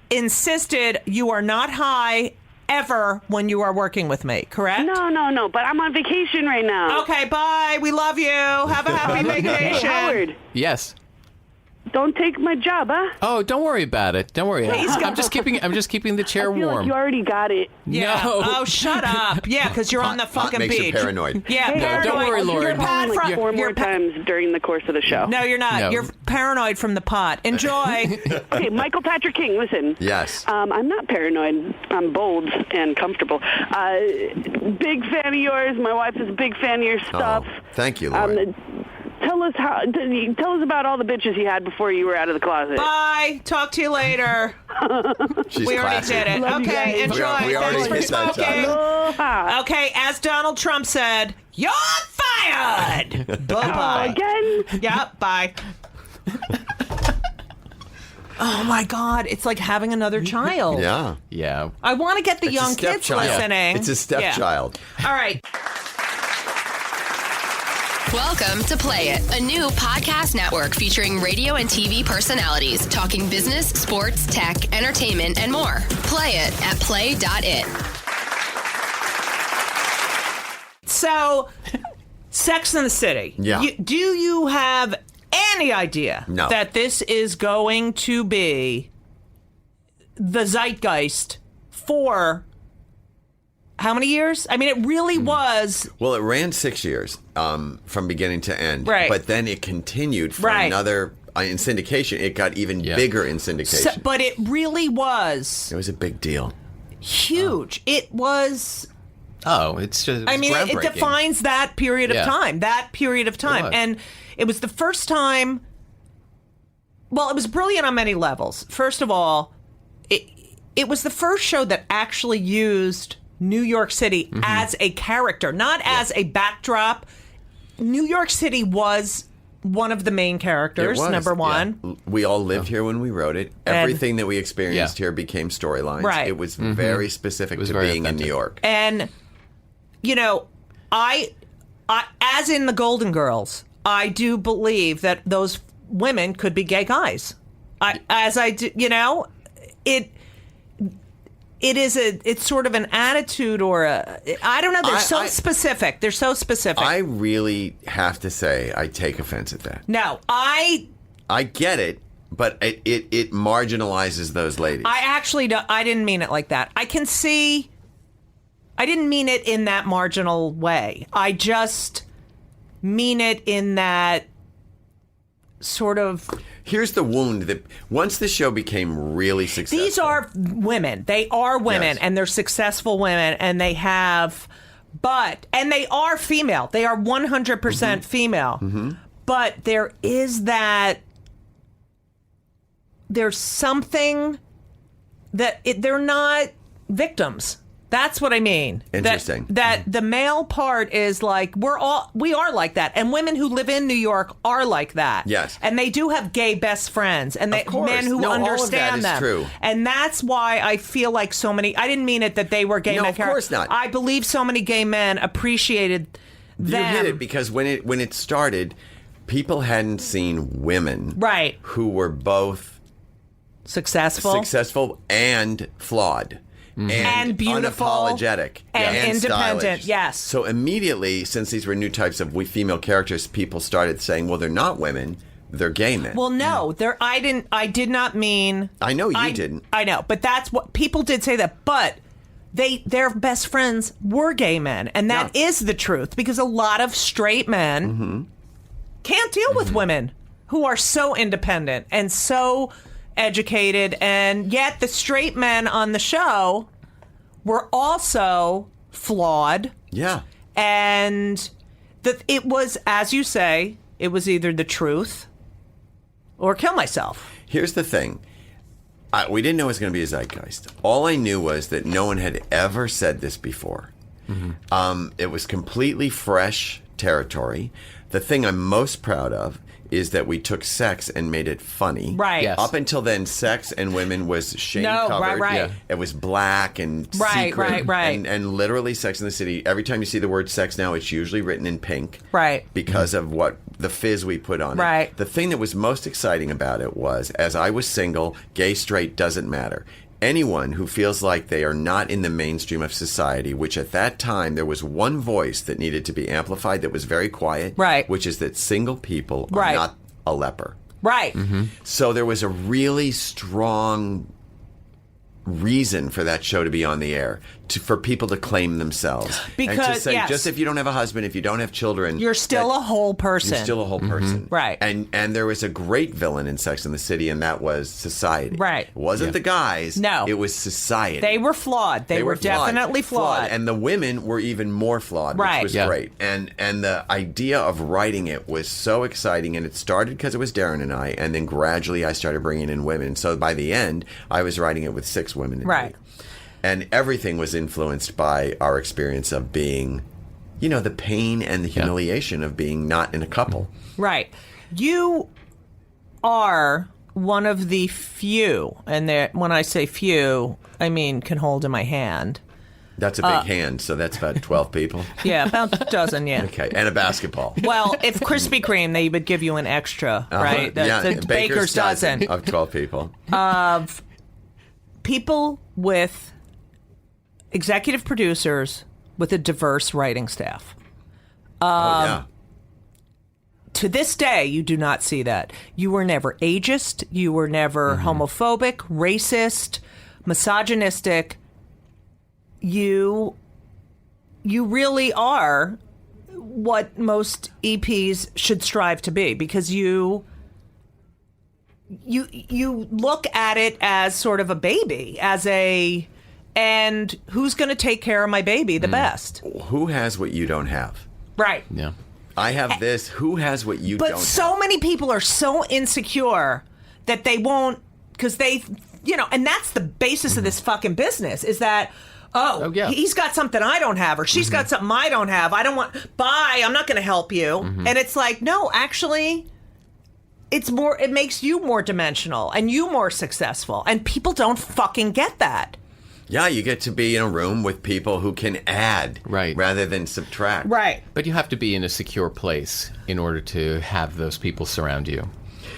insisted you are not high ever when you are working with me, correct? No, but I'm on vacation right now. Okay, bye. We love you. Have a happy Hey, vacation. Howard, Yes. don't take my job, huh? Oh, don't worry about it. Don't worry. I'm just keeping the chair I feel warm. like you already got it. Yeah. No. Oh, shut up. Yeah, because you're on the Pot fucking makes you beach. paranoid. Yeah, Hey, No, paranoid. don't worry, Lauren. You're Calling like paranoid. four more You're times during the course of the show. No, you're not. No. You're paranoid from the pot. Enjoy. Okay, Michael Patrick King, listen. Yes. I'm not paranoid. I'm bold and comfortable. Big fan of yours. My wife is a big fan of your stuff. Oh, thank you, Lauren. Tell us about all the bitches you had before you were out of the closet. Bye. Talk to you later. She's We already classy. did it. Love you Okay, guys. enjoy. We already Thanks for hit that smoking. Aloha. Okay, as Donald Trump said, you're fired. Bye-bye. Again? Yep, bye. Oh my God, it's like having another child. Yeah. Yeah. I want to get the It's young a kids stepchild. listening. It's a stepchild. Yeah. All right. Welcome to Play It, a new podcast network featuring radio and TV personalities talking business, sports, tech, entertainment, and more. Play it at play.it. So, Sex in the City. Yeah. Do you have any idea No. that this is going to be the zeitgeist for how many years? I mean, it really was. Well, it ran 6 years from beginning to end. Right. But then it continued for Right. another. In syndication, it got even bigger in syndication. But it really was It was a big deal. huge. It was. Oh, it's just. I mean, it groundbreaking. defines that period of Yeah. time. That period of time. was. And it was the first time. Well, it was brilliant on many levels. First of all, it was the first show that actually used New York City as a character, not as a backdrop. New York City was one of the main characters, It was, number one. yeah. We all lived here when we wrote it. Everything that we experienced here became storylines. Right. It was very specific was to very being in authentic. New York. And, you know, I, as in the Golden Girls, I do believe that those women could be gay guys. It it's sort of an attitude or I don't know. They're so specific. They're so specific. I really have to say I take offense at that. No, I get it, but it marginalizes those ladies. I didn't mean it like that. I can see. I didn't mean it in that marginal way. I just mean it in that sort of. Here's the wound that once the show became really successful. These are women. They are women, Yes. and they're successful women, and they have, and they are female. They are 100% female. Mm-hmm. But there is that. There's something that they're not victims. That's what I mean. Interesting. That the male part is like we are like that, and women who live in New York are like that. Yes. And they do have gay best friends, and Of course. men who No, all of understand that is them. true. And that's why I feel like so many. I didn't mean it that they were gay No, men. of course not. I believe so many gay men appreciated them. You hit it because when it started, people hadn't seen women Right. who were both successful and flawed. And beautiful. Unapologetic. And independent, stylish. yes. So immediately, since these were new types of female characters, people started saying, well, they're not women, they're gay men. Well, no, I did not mean. I know you didn't. I know, but that's what people did say that. But their best friends were gay men, and that is the truth because a lot of straight men can't deal with women who are so independent and so educated, and yet the straight men on the show were also flawed. Yeah. And it was, as you say, it was either the truth or kill myself. Here's the thing. We didn't know it was going to be a zeitgeist. All I knew was that no one had ever said this before. It was completely fresh territory. The thing I'm most proud of is that we took sex and made it funny. Right. Yes. Up until then, sex and women was shame-covered. right. Yeah. It was black and secret. Right. And literally Sex in the City, every time you see the word sex now, it's usually written in pink. Right. Because of what the fizz we put on Right. it. The thing that was most exciting about it was, as I was single, gay, straight, doesn't matter. Anyone who feels like they are not in the mainstream of society, which at that time there was one voice that needed to be amplified that was very quiet, Right. which is that single people are Right. not a leper. Right. So there was a really strong reason for that show to be on the air, for people to claim themselves. and to Because, say, yes. just if you don't have a husband, if you don't have children, You're still a whole person. you're still a whole person. Right. And there was a great villain in Sex and the City, and that was society. Right. It wasn't the guys. No. It was society. They were flawed. They were definitely flawed. And the women were even more flawed, Right. which was Yeah. great. And the idea of writing it was so exciting, and it started because it was Darren and I, and then gradually I started bringing in women. So by the end, I was writing it with 6 women in Right. it. And everything was influenced by our experience of being, the pain and the humiliation of being not in a couple. Right. You are one of the few, and when I say few, I mean can hold in my hand. That's a big hand, so that's about 12 people. Yeah, about a dozen, yeah. Okay, and a basketball. Well, if Krispy Kreme, they would give you an extra, right? The baker's dozen. Of 12 people. People with executive producers with a diverse writing staff. Yeah. To this day, you do not see that. You were never ageist. You were never homophobic, racist, misogynistic. You really are what most EPs should strive to be, because you look at it as sort of a baby, and who's going to take care of my baby the best? Who has what you don't have? Right. Yeah. I have this. Who has what you don't But have? so many people are so insecure that they won't, because they, and that's the basis of this fucking business, is that, yeah. he's got something I don't have, or she's got something I don't have. I don't want, bye, I'm not going to help you. And it's like, no, actually, it makes you more dimensional and you more successful. And people don't fucking get that. Yeah, you get to be in a room with people who can add Right. rather than subtract. Right. But you have to be in a secure place in order to have those people surround you.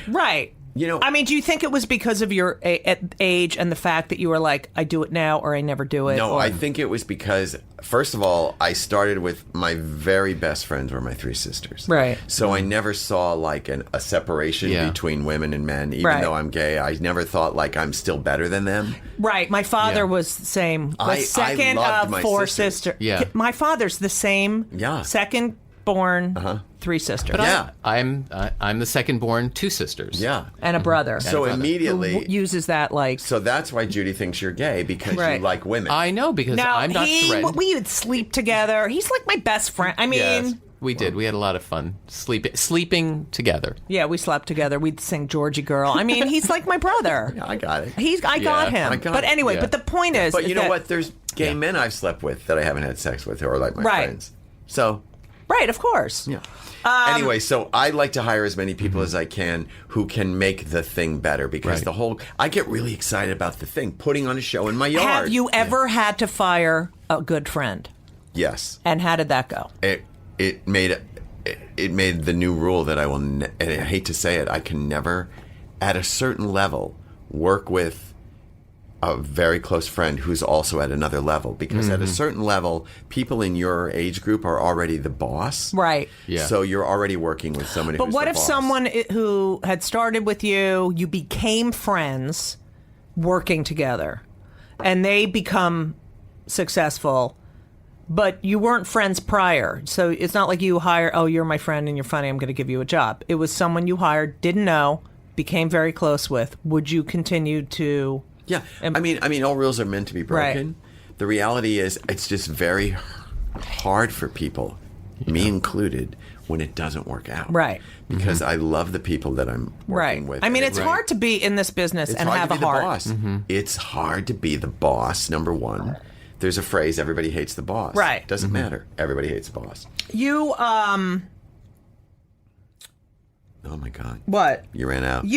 Right. I mean, do you think it was because of your age and the fact that you were like, I do it now or I never do it? No, I think it was because, first of all, I started with my very best friends were my 3 sisters. Right. So I never saw like a separation between women and men, even though I'm gay. I never thought like I'm still better than them. Right. My father was the same. The second loved of my 4 sisters. sisters. Yeah. My father's the same. Yeah. Second born, 3 sisters. But I'm the second born, 2 sisters. Yeah. And a brother. So immediately who uses that like. So that's why Judy thinks you're gay, because you like women. I know, because Now, I'm not threatened. we would sleep together. He's like my best friend. I mean. Yes. We did. We had a lot of fun sleeping together. Yeah, we slept together. We'd sing Georgie Girl. I mean, he's like my brother. Yeah, I got it. I got him. I got but it. anyway, Yeah. but the point is. But you know that- what? There's gay men I've slept with that I haven't had sex with who are like my Right. friends. So, Right, of course. yeah. Anyway, so I like to hire as many people as I can who can make the thing better, because I get really excited about the thing, putting on a show in my yard. Have you ever had to fire a good friend? Yes. And how did that go? It made the new rule that I will, and I hate to say it, I can never, at a certain level, work with a very close friend who's also at another level, because at a certain level, people in your age group are already the boss. Right. Yeah. So you're already working with somebody But who's what the if boss. someone who had started with you became friends working together, and they become successful, but you weren't friends prior? So it's not like you hire, oh, you're my friend and you're funny, I'm going to give you a job. It was someone you hired, didn't know, became very close with. Would you continue to... Yeah, I mean, all rules are meant to be broken. Right. The reality is, it's just very hard for people, me included, when it doesn't work out. Right. Because I love the people that I'm working with. I mean, and it's hard to be in this business it's and hard have to a be heart. the boss. It's hard to be the boss. Number one, there's a phrase: everybody hates the boss. Right. Doesn't matter. Everybody hates the boss. You Oh my God. what? You ran out. I'm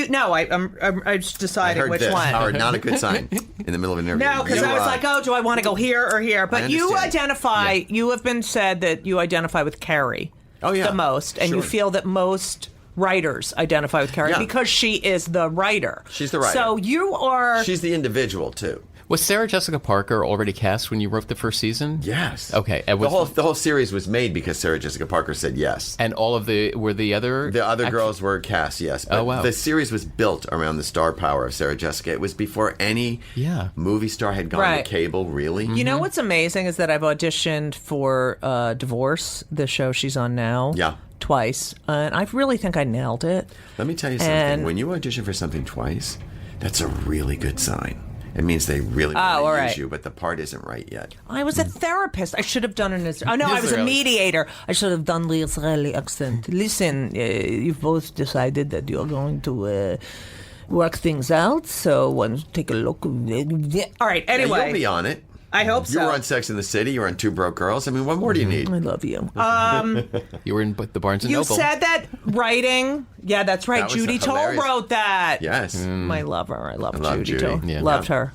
just I deciding heard which this. one. Howard, not a good sign in the middle of an interview. No, because I was like, oh, do I want to go here or here? But you understand. identify, Yeah. you have been said that you identify with Carrie the most, and you Sure. feel that most writers identify with Carrie Yeah. because she is the writer. She's the writer. So you are... She's the individual too. Was Sarah Jessica Parker already cast when you wrote the first season? Yes. Okay. The whole series was made because Sarah Jessica Parker said yes. And all of the other girls were cast, yes. But Oh, wow. the series was built around the star power of Sarah Jessica. It was before any movie star had gone Right. to cable, really. You know what's amazing is that I've auditioned for Divorce, the show she's on now. Yeah. Twice. And I really think I nailed it. Let me tell you something. And- When you audition for something twice, that's a really good sign. It means they really all want to right. use you, but the part isn't right yet. I was a therapist. I should have done an Israeli. Oh, no, I was a mediator. I should have done the Israeli accent. Listen, you've both decided that you're going to work things out, so why don't you take a look? All right, Yeah, anyway. you'll be on it. I hope You so. were on Sex in the City. You were on Two Broke Girls. I mean, what more do you need? I love you. You were in the Barnes and You Noble. said that writing. Yeah, that's right. That was Judy Toll hilarious. wrote that. Yes. I love her. I love Judy Judy. Toll. Yeah. Loved her.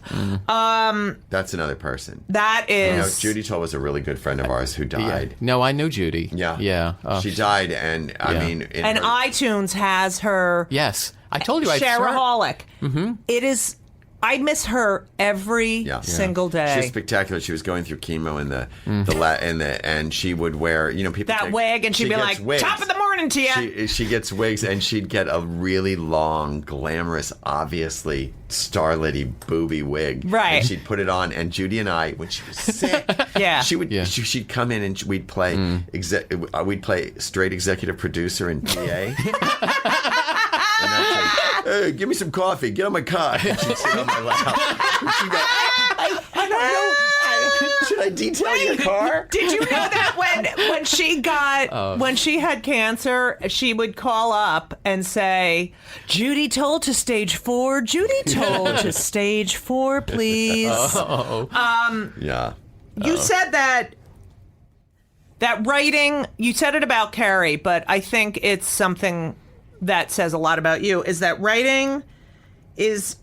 That's another person. That You know, is. Judy Toll was a really good friend of ours who died. No, I know Judy. Yeah. Yeah. Oh, She died, and I Yeah. mean... in And her- iTunes has her. yes. I told you I saw her. Shareaholic. It is. I miss her every single day. She's spectacular. She was going through chemo and she would wear, people that take- wig, and she'd she be gets like, wigs. "Top of the morning to you." She gets wigs, and she'd get a really long, glamorous, obviously starlety booby wig. Right. And she'd put it on, and Judy and I, when she was sick, Yeah. she would. Yeah. She'd come in, and we'd play. We'd play straight executive producer and PA. And I'd say, "Hey, give me some coffee. Get on my car." And she'd sit on my lap. And she'd go, I don't know. Should I detail your car? Did you know that when she had cancer, she would call up and say, "Judy Toll to stage 4. Judy Toll to stage 4, please." Yeah. You said that writing. You said it about Carrie, but I think it's something that says a lot about you. Is that writing is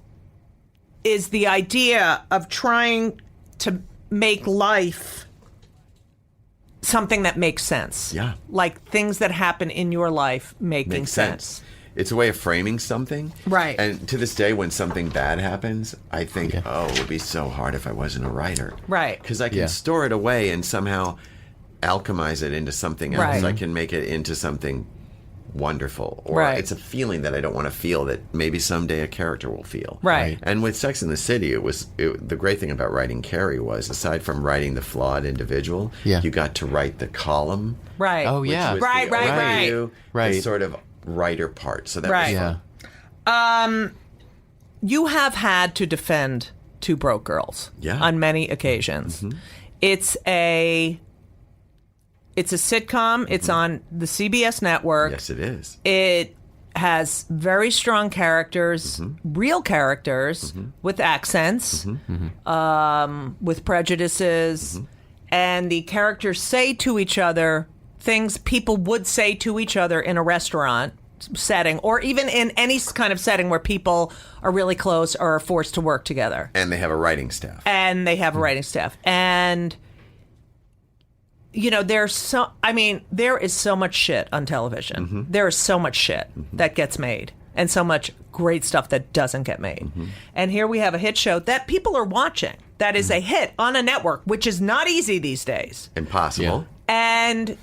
the idea of trying to make life something that makes sense. Yeah. Like things that happen in your life making Makes sense. it's a way of framing something. Right. And to this day, when something bad happens, I think, oh, it would be so hard if I wasn't a writer. Right. Because I can store it away and somehow alchemize it into something else. Right. I can make it into something wonderful. Or it's a feeling that I don't want to feel that maybe someday a character will feel. Right. And with Sex and the City, the great thing about writing Carrie was, aside from writing the flawed individual, you got to write the column. Right. Oh, yeah. Which was the overview, right. the sort of writer part. So that Right. was fun. You have had to defend Two Broke Girls on many occasions. Mm-hmm. It's a sitcom. It's on the CBS network. Yes, it is. It has very strong characters, real characters with accents, with prejudices, and the characters say to each other things people would say to each other in a restaurant setting, or even in any kind of setting where people are really close or are forced to work together. And they have a writing staff. And there is so much shit on television. There is so much shit that gets made and so much great stuff that doesn't get made. And here we have a hit show that people are watching that is a hit on a network, which is not easy these days. Impossible. And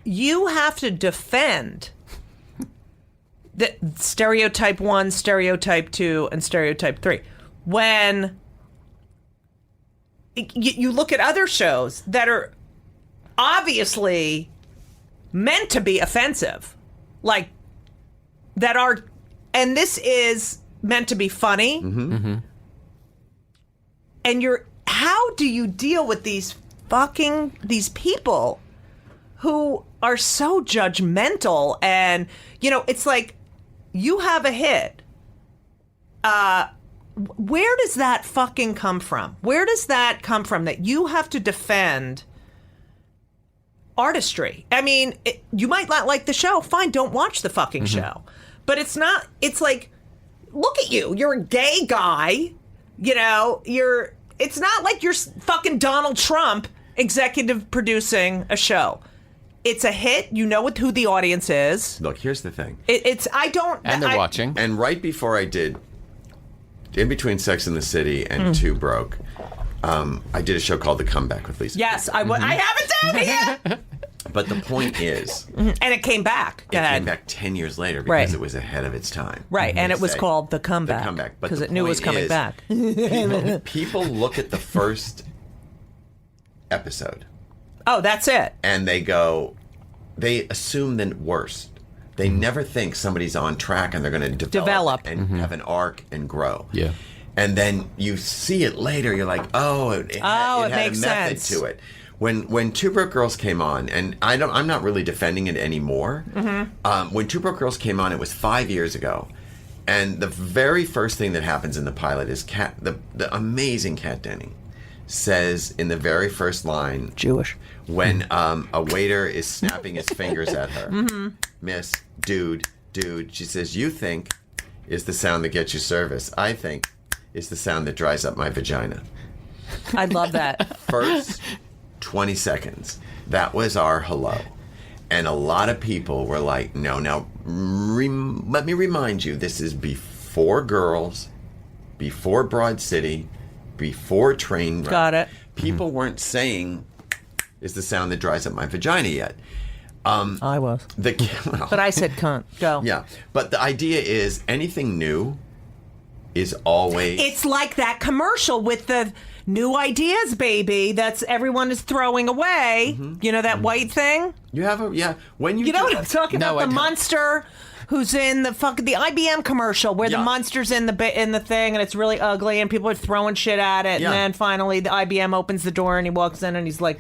you have to defend the stereotype 1, stereotype 2, and stereotype 3. When you look at other shows that are obviously meant to be offensive, like that are, and this is meant to be funny. And how do you deal with these people who are so judgmental? And it's like, you have a hit. Where does that fucking come from? Where does that come from that you have to defend artistry? I mean, you might not like the show. Fine, don't watch the fucking show. But it's like, look at you. You're a gay guy. It's not like you're fucking Donald Trump executive producing a show. It's a hit. You know who the audience is. Look, here's the thing. And they're watching. And right before I did, in between Sex and the City and Two Broke, I did a show called The Comeback with Lisa. Yes, I haven't done it yet. But the point is... And it came back. It came back 10 years later because it was ahead of its time. Right, and it was called The Comeback. The Comeback. Because it knew it was coming back. People look at the first episode. Oh, that's it. And they assume the worst. They never think somebody's on track and they're going to develop and have an arc and grow. Yeah. And then you see it later, you're like, it had makes a method sense to it. When Two Broke Girls came on, and I'm not really defending it anymore. When Two Broke Girls came on, it was 5 years ago. And the very first thing that happens in the pilot is the amazing Kat Denning says in the very first line, Jewish, when a waiter is snapping his fingers at her, Miss, dude, she says, you think is the sound that gets you service. I think is the sound that dries up my vagina. I love that. First 20 seconds, that was our hello. And a lot of people were like, no, now let me remind you, this is before Girls, before Broad City, before Train Wreck. Got it. People weren't saying, is the sound that dries up my vagina yet. I was. But I said cunt. Go. Yeah. But the idea is anything new is always... It's like that commercial with the new ideas, baby, that's everyone is throwing away. You know that white thing? You have a... Yeah. When you know what I'm talking about? The monster who's in the IBM commercial where the monster's in the thing and it's really ugly and people are throwing shit at it. And then finally the IBM opens the door and he walks in and he's like...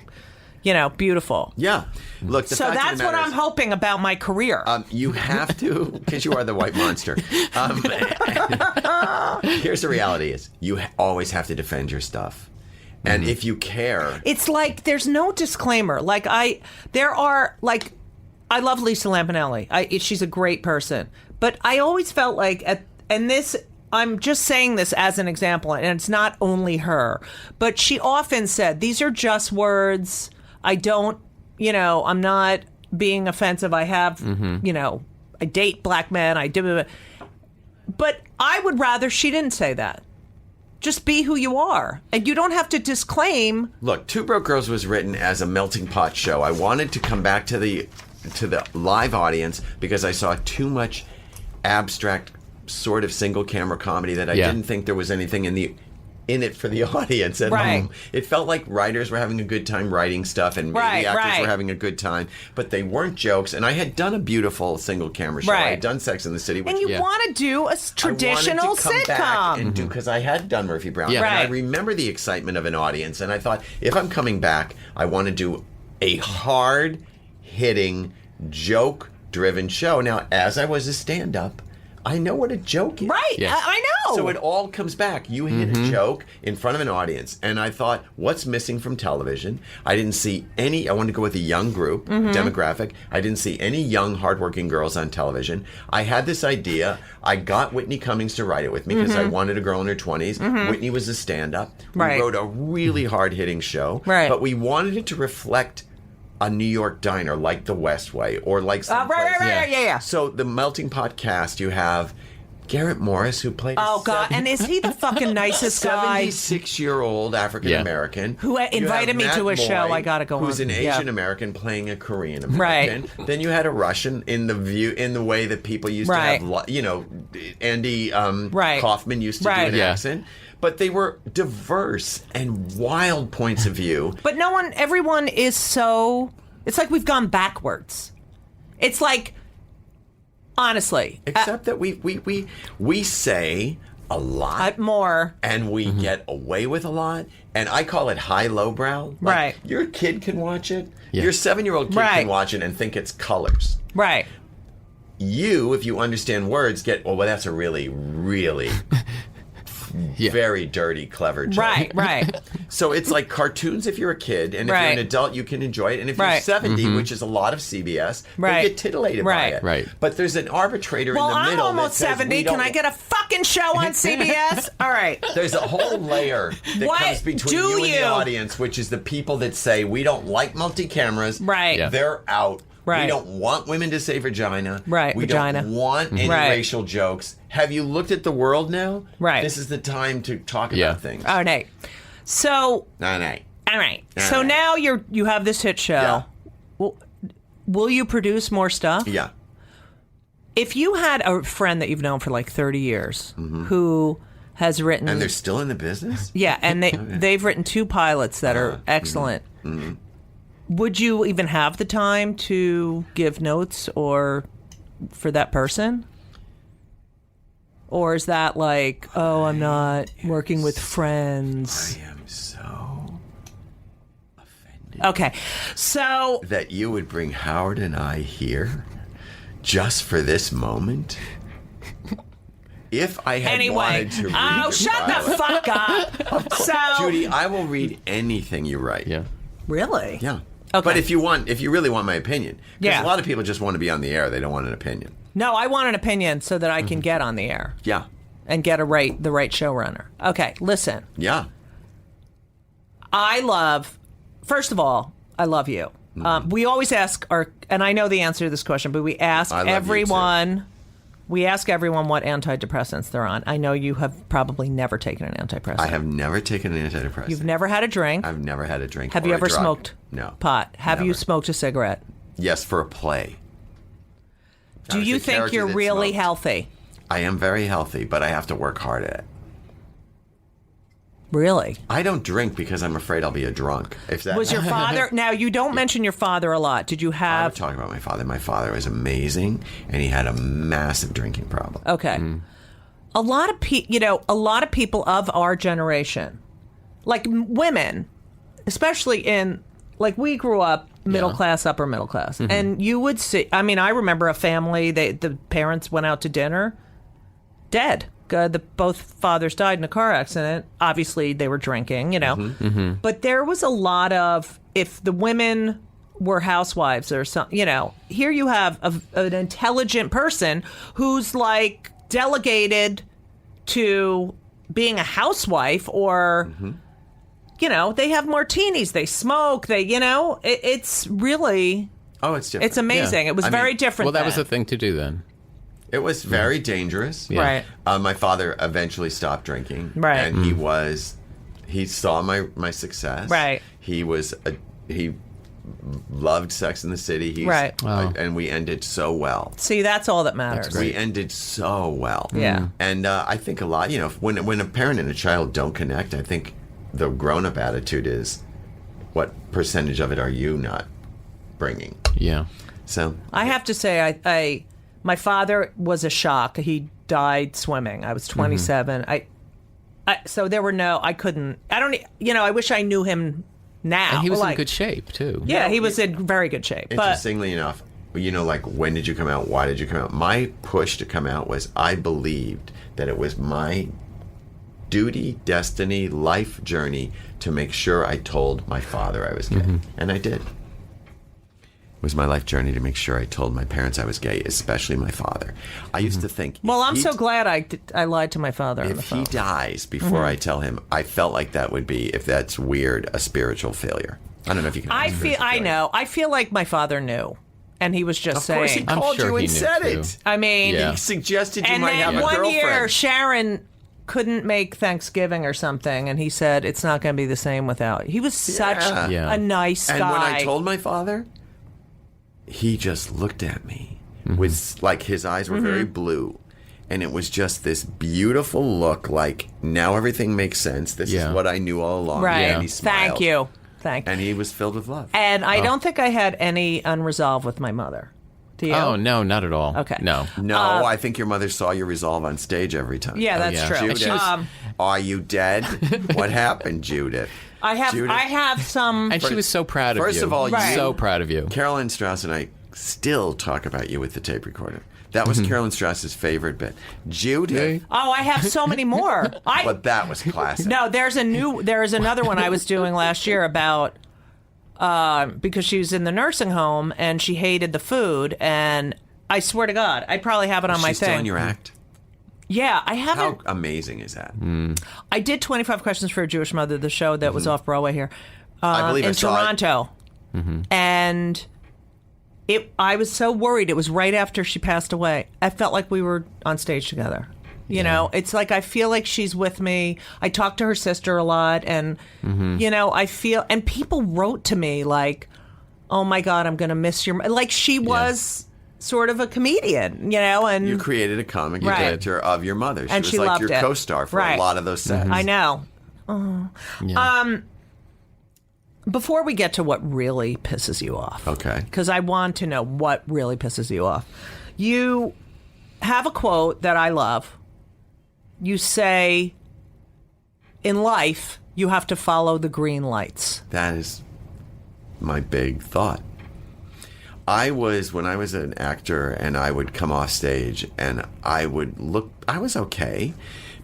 beautiful. Yeah. Look, so that's what I'm hoping about my career. You have to, because you are the white monster. Here's the reality is, you always have to defend your stuff. And if you care... It's like, there's no disclaimer. I love Lisa Lampanelli. She's a great person. But I always felt like, I'm just saying this as an example, and it's not only her, but she often said, these are just words. I don't, I'm not being offensive. I have, date black men. I do. But I would rather she didn't say that. Just be who you are. And you don't have to disclaim. Look, Two Broke Girls was written as a melting pot show. I wanted to come back to the live audience because I saw too much abstract sort of single camera comedy that I didn't think there was anything in it for the audience at home. It felt like writers were having a good time writing stuff and maybe actors were having a good time, but they weren't jokes. And I had done a beautiful single camera show. I had done Sex in the City. Which and you want to do a traditional sitcom. And do, because I had done Murphy Brown. And I remember the excitement of an audience. And I thought, if I'm coming back, I want to do a hard-hitting, joke-driven show. Now, as I was a stand-up, I know what a joke is. Right. Yes. I know. So it all comes back. You hit a joke in front of an audience. And I thought, what's missing from television? I didn't see any. I wanted to go with a young group, demographic. I didn't see any young, hardworking girls on television. I had this idea. I got Whitney Cummings to write it with me because I wanted a girl in her 20s. Whitney was a stand-up. We wrote a really hard-hitting show. But we wanted it to reflect a New York diner like the West Way or like some place. So the Melting Pot cast, you have Garrett Morris, who played God, and is he the fucking nicest guy? 76-year-old African-American. Who invited me to a show. I gotta go on. Who's an Asian-American playing a Korean-American. Then you had a Russian in the way that people used to have, Andy Kaufman used to do an accent. But they were diverse and wild points of view. But everyone is so... It's like we've gone backwards. It's like, honestly... Except that we say a lot. More. And we get away with a lot. And I call it high lowbrow. Like, your kid can watch it. Your 7-year-old kid can watch it and think it's colors. Right. You, if you understand words, well, that's a really, really... very dirty, clever joke. Right. So it's like cartoons if you're a kid, and if you're an adult, you can enjoy it. And if you're 70, which is a lot of CBS, you get titillated by it. Right. But there's an arbitrator in the middle. Well, I'm almost 70. Can I get a fucking show on CBS? All right. There's a whole layer that comes between you and the audience, which is the people that say, we don't like multi-cameras. Right. Yeah. They're out. Right. We don't want women to say vagina. Right. We don't want any racial jokes. Have you looked at the world now? Right. This is the time to talk about things. All right. So. All right. So now you have this hit show. Yeah. Will you produce more stuff? Yeah. If you had a friend that you've known for like 30 years who has written... And they're still in the business? Yeah, and they've written 2 pilots that are excellent. Would you even have the time to give notes or for that person? Or is that like, I'm not working with friends? I am so offended. Okay, so... That you would bring Howard and I here just for this moment? If I had wanted to read shut the fuck up! So, Judy, I will read anything you write. Yeah. Really? Yeah. Okay. But if you really want my opinion, because a lot of people just want to be on the air, they don't want an opinion. No, I want an opinion so that I can get on the air. Yeah. And get the right showrunner. Okay, listen. Yeah. First of all, I love you. We always ask and I know the answer to this question, but we ask everyone what antidepressants they're on. I know you have probably never taken an antidepressant. I have never taken an antidepressant. You've never had a drink? I've never had a drink. Have you ever smoked pot? Have never. you smoked a cigarette? Yes, for a play. Do you think you're really healthy? I am very healthy, but I have to work hard at it. Really? I don't drink because I'm afraid I'll be a drunk. Was your father... Now, you don't mention your father a lot. Did you have... I would talk about my father. My father was amazing, and he had a massive drinking problem. Okay. A lot of people of our generation, like women, especially in... Like, we grew up middle class, upper middle class. And you would see... I mean, I remember a family, the parents went out to dinner, dead. Both fathers died in a car accident. Obviously, they were drinking, But there was a lot of, if the women were housewives or something, here you have an intelligent person who's like delegated to being a housewife or, they have martinis, they smoke, it's really... Oh, it's different. It's amazing. Yeah. It was very different. Well, that was then. the thing to do then. It was very dangerous. Yeah. Right. My father eventually stopped drinking. Right. And he saw my success. Right. He loved Sex in the City. Right. Wow. And we ended so well. See, that's all that matters. We ended so well. Yeah. And I think a lot, when a parent and a child don't connect, I think the grown-up attitude is, what percentage of it are you not bringing? Yeah. So I have to say, my father was a shock. He died swimming. I was 27. So there were I wish I knew him now. And he was in good shape, too. Yeah, he was in very good shape. But interestingly enough, when did you come out? Why did you come out? My push to come out was I believed that it was my duty, destiny, life journey to make sure I told my father I was gay. And I did. It was my life journey to make sure I told my parents I was gay, especially my father. I used to think... Well, I'm so glad I lied to my father on the If phone. he dies before I tell him, I felt like that would be, if that's weird, a spiritual failure. I don't know if you can... I feel like my father knew. And he was just Of course he saying... called sure you he and knew, said too. it. I mean... Yeah. He suggested you And might have then a one girlfriend. year, Sharon couldn't make Thanksgiving or something, and he said, it's not going to be the same without. He was such Yeah. a nice guy. And when I told my father, he just looked at me with, like, his eyes were very blue. And it was just this beautiful look, like, now everything makes sense. This is what I knew all along. Right. And he smiled. Thank you. Thank you. And he was filled with love. And I don't think I had any unresolved with my mother. Do you? Oh, no, not at all. Okay. No. No, I think your mother saw your resolve on stage every time. Yeah, that's yeah. true. Judith, are you dead? What happened, Judith? Judith? I have some... And she was so proud of you. First of all, Right. so proud of you. Carolyn Strauss and I still talk about you with the tape recorder. That was Carolyn Strauss's favorite bit. Judith. Oh, I have so many more. But that was classic. No, there is another one I was doing last year about because she was in the nursing home and she hated the food, and I swear to God, I probably have it on my She's thing. still in your act? Yeah, I haven't. How amazing is that? I did 25 Questions for a Jewish Mother, the show that was off Broadway here, I believe I in saw it. Toronto, and I was so worried. It was right after she passed away. I felt like we were on stage together. You know, it's like I feel like she's with me. I talk to her sister a lot, and I feel. And people wrote to me like, "Oh my God, I'm going to miss your." Like she was sort of a comedian, and You created a comic Right. character of your mother. She And was she like loved your it. co-star for Right. a lot of those sets. I know. Yeah. Before we get to what really pisses you off, Okay. because I want to know what really pisses you off. You have a quote that I love. You say, in life, you have to follow the green lights. That is my big thought. When I was an actor and I would come off stage and I was okay,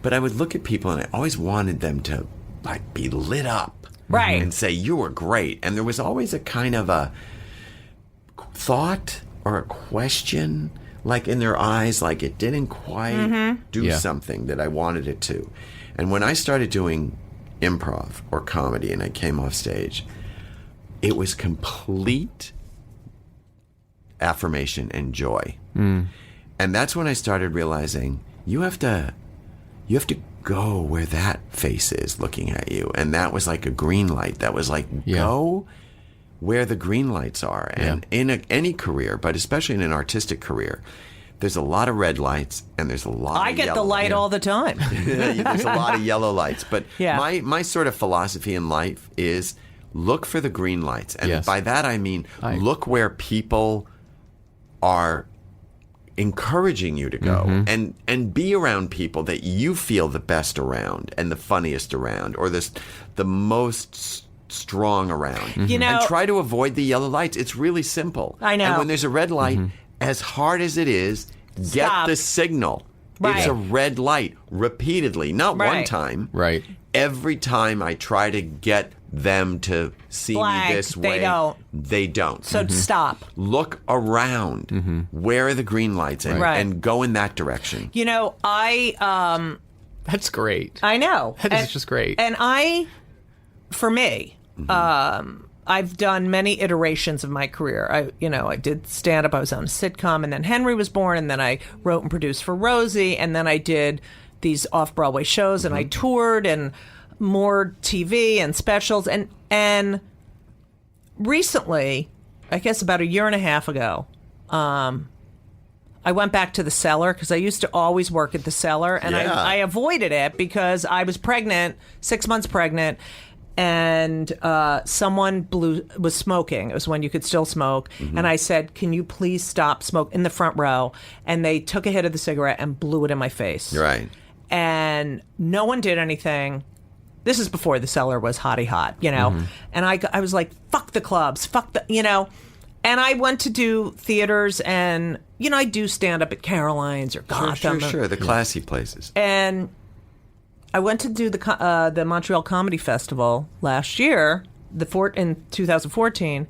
but I would look at people and I always wanted them to like be lit up. Right. And say, you were great. And there was always a kind of a thought or a question, like in their eyes, like it didn't quite do something that I wanted it to. And when I started doing improv or comedy and I came off stage, it was complete affirmation and joy. And that's when I started realizing you have to go where that face is looking at you. And that was like a green light. That was like, go where the green lights are. And in any career, but especially in an artistic career, there's a lot of red lights and there's a lot I of get yellow the light all the time. There's a lot of yellow lights. But Yeah. my sort of philosophy in life is look for the green lights. And by that I mean look where people are encouraging you to go and be around people that you feel the best around and the funniest around or the most strong around. And try to avoid the yellow lights. It's really simple. I know. And when there's a red light, as hard as it is, get Stop. the signal. Right. It's a red light repeatedly, not one Right. time. Right. Every time I try to get them to see Blank. me this way, they don't. So stop. Look around. Where are the green lights? And, Right. and go in that direction. That's great. I know. That is just great. And for me, I I've done many iterations of my career. I did stand up. I was on a sitcom, and then Henry was born, and then I wrote and produced for Rosie, and then I did these off-Broadway shows, and I toured, and more TV and specials, and recently, I guess about a year and a half ago, I went back to the Cellar because I used to always work at the Cellar, and I avoided it because I was pregnant, 6 months pregnant, and someone was smoking. It was when you could still smoke, and I said, "Can you please stop smoking?" in the front row, and they took a hit of the cigarette and blew it in my face. Right. And no one did anything. This is before the Cellar was hotty hot, And I was like, "Fuck the clubs, fuck the," And I went to do theaters, and I do stand up at Caroline's or Gotham. Sure, the classy places. And I went to do the Montreal Comedy Festival last year, in 2014,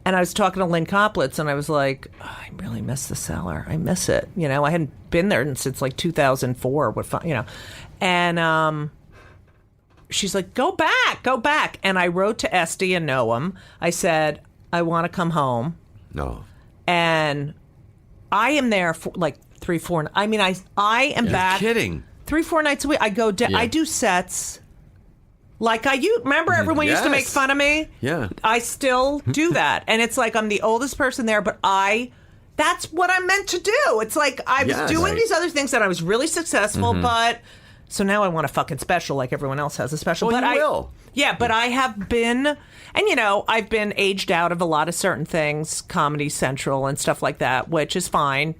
and I was talking to Lynn Koplitz, and I was like, I really miss the Cellar. I miss it. I hadn't been there since like 2004. And she's like, go back. And I wrote to Esty and Noam. I said, I want to come home. No. And I am there for like 3-4. I mean, I am back. You're kidding. 3-4 nights a week. I go down. I do sets. Like remember everyone used to make fun of me? Yeah. I still do that. And it's like I'm the oldest person there, but that's what I'm meant to do. It's like I was doing these other things and I was really successful, but so now I want a fucking special like everyone else has a special. Well, but you will. Yeah, but I have been, and I've been aged out of a lot of certain things, Comedy Central and stuff like that, which is fine.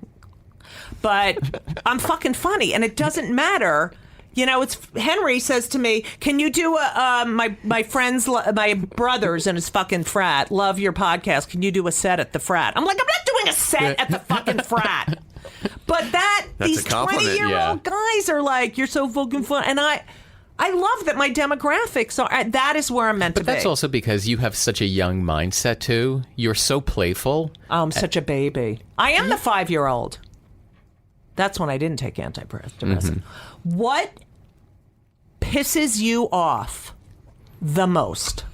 But I'm fucking funny, and it doesn't matter. It's Henry says to me, "Can you do my friends, my brothers in his fucking frat love your podcast? Can you do a set at the frat?" I'm like, I'm not doing a set at the fucking frat. But these 20-year-old guys are like, "You're so fucking fun," and I love that my demographics are. That is where I'm meant to be. But that's also because you have such a young mindset too. You're so playful. I'm such a baby. I am the 5-year-old. That's when I didn't take antidepressants. What pisses you off the most?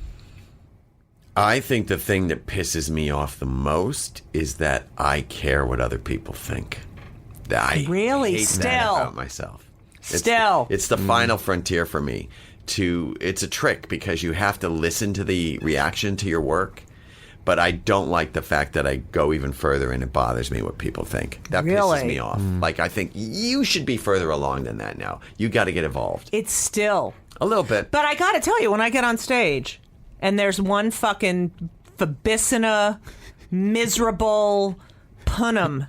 I think the thing that pisses me off the most is that I care what other people think. I really hate still that about myself. It's the final frontier for me. It's a trick because you have to listen to the reaction to your work. But I don't like the fact that I go even further and it bothers me what people think. That pisses me off. Like, I think you should be further along than that now. You got to get involved. It's still. A little bit. But I got to tell you, when I get on stage and there's one fucking Fabissina, miserable punum,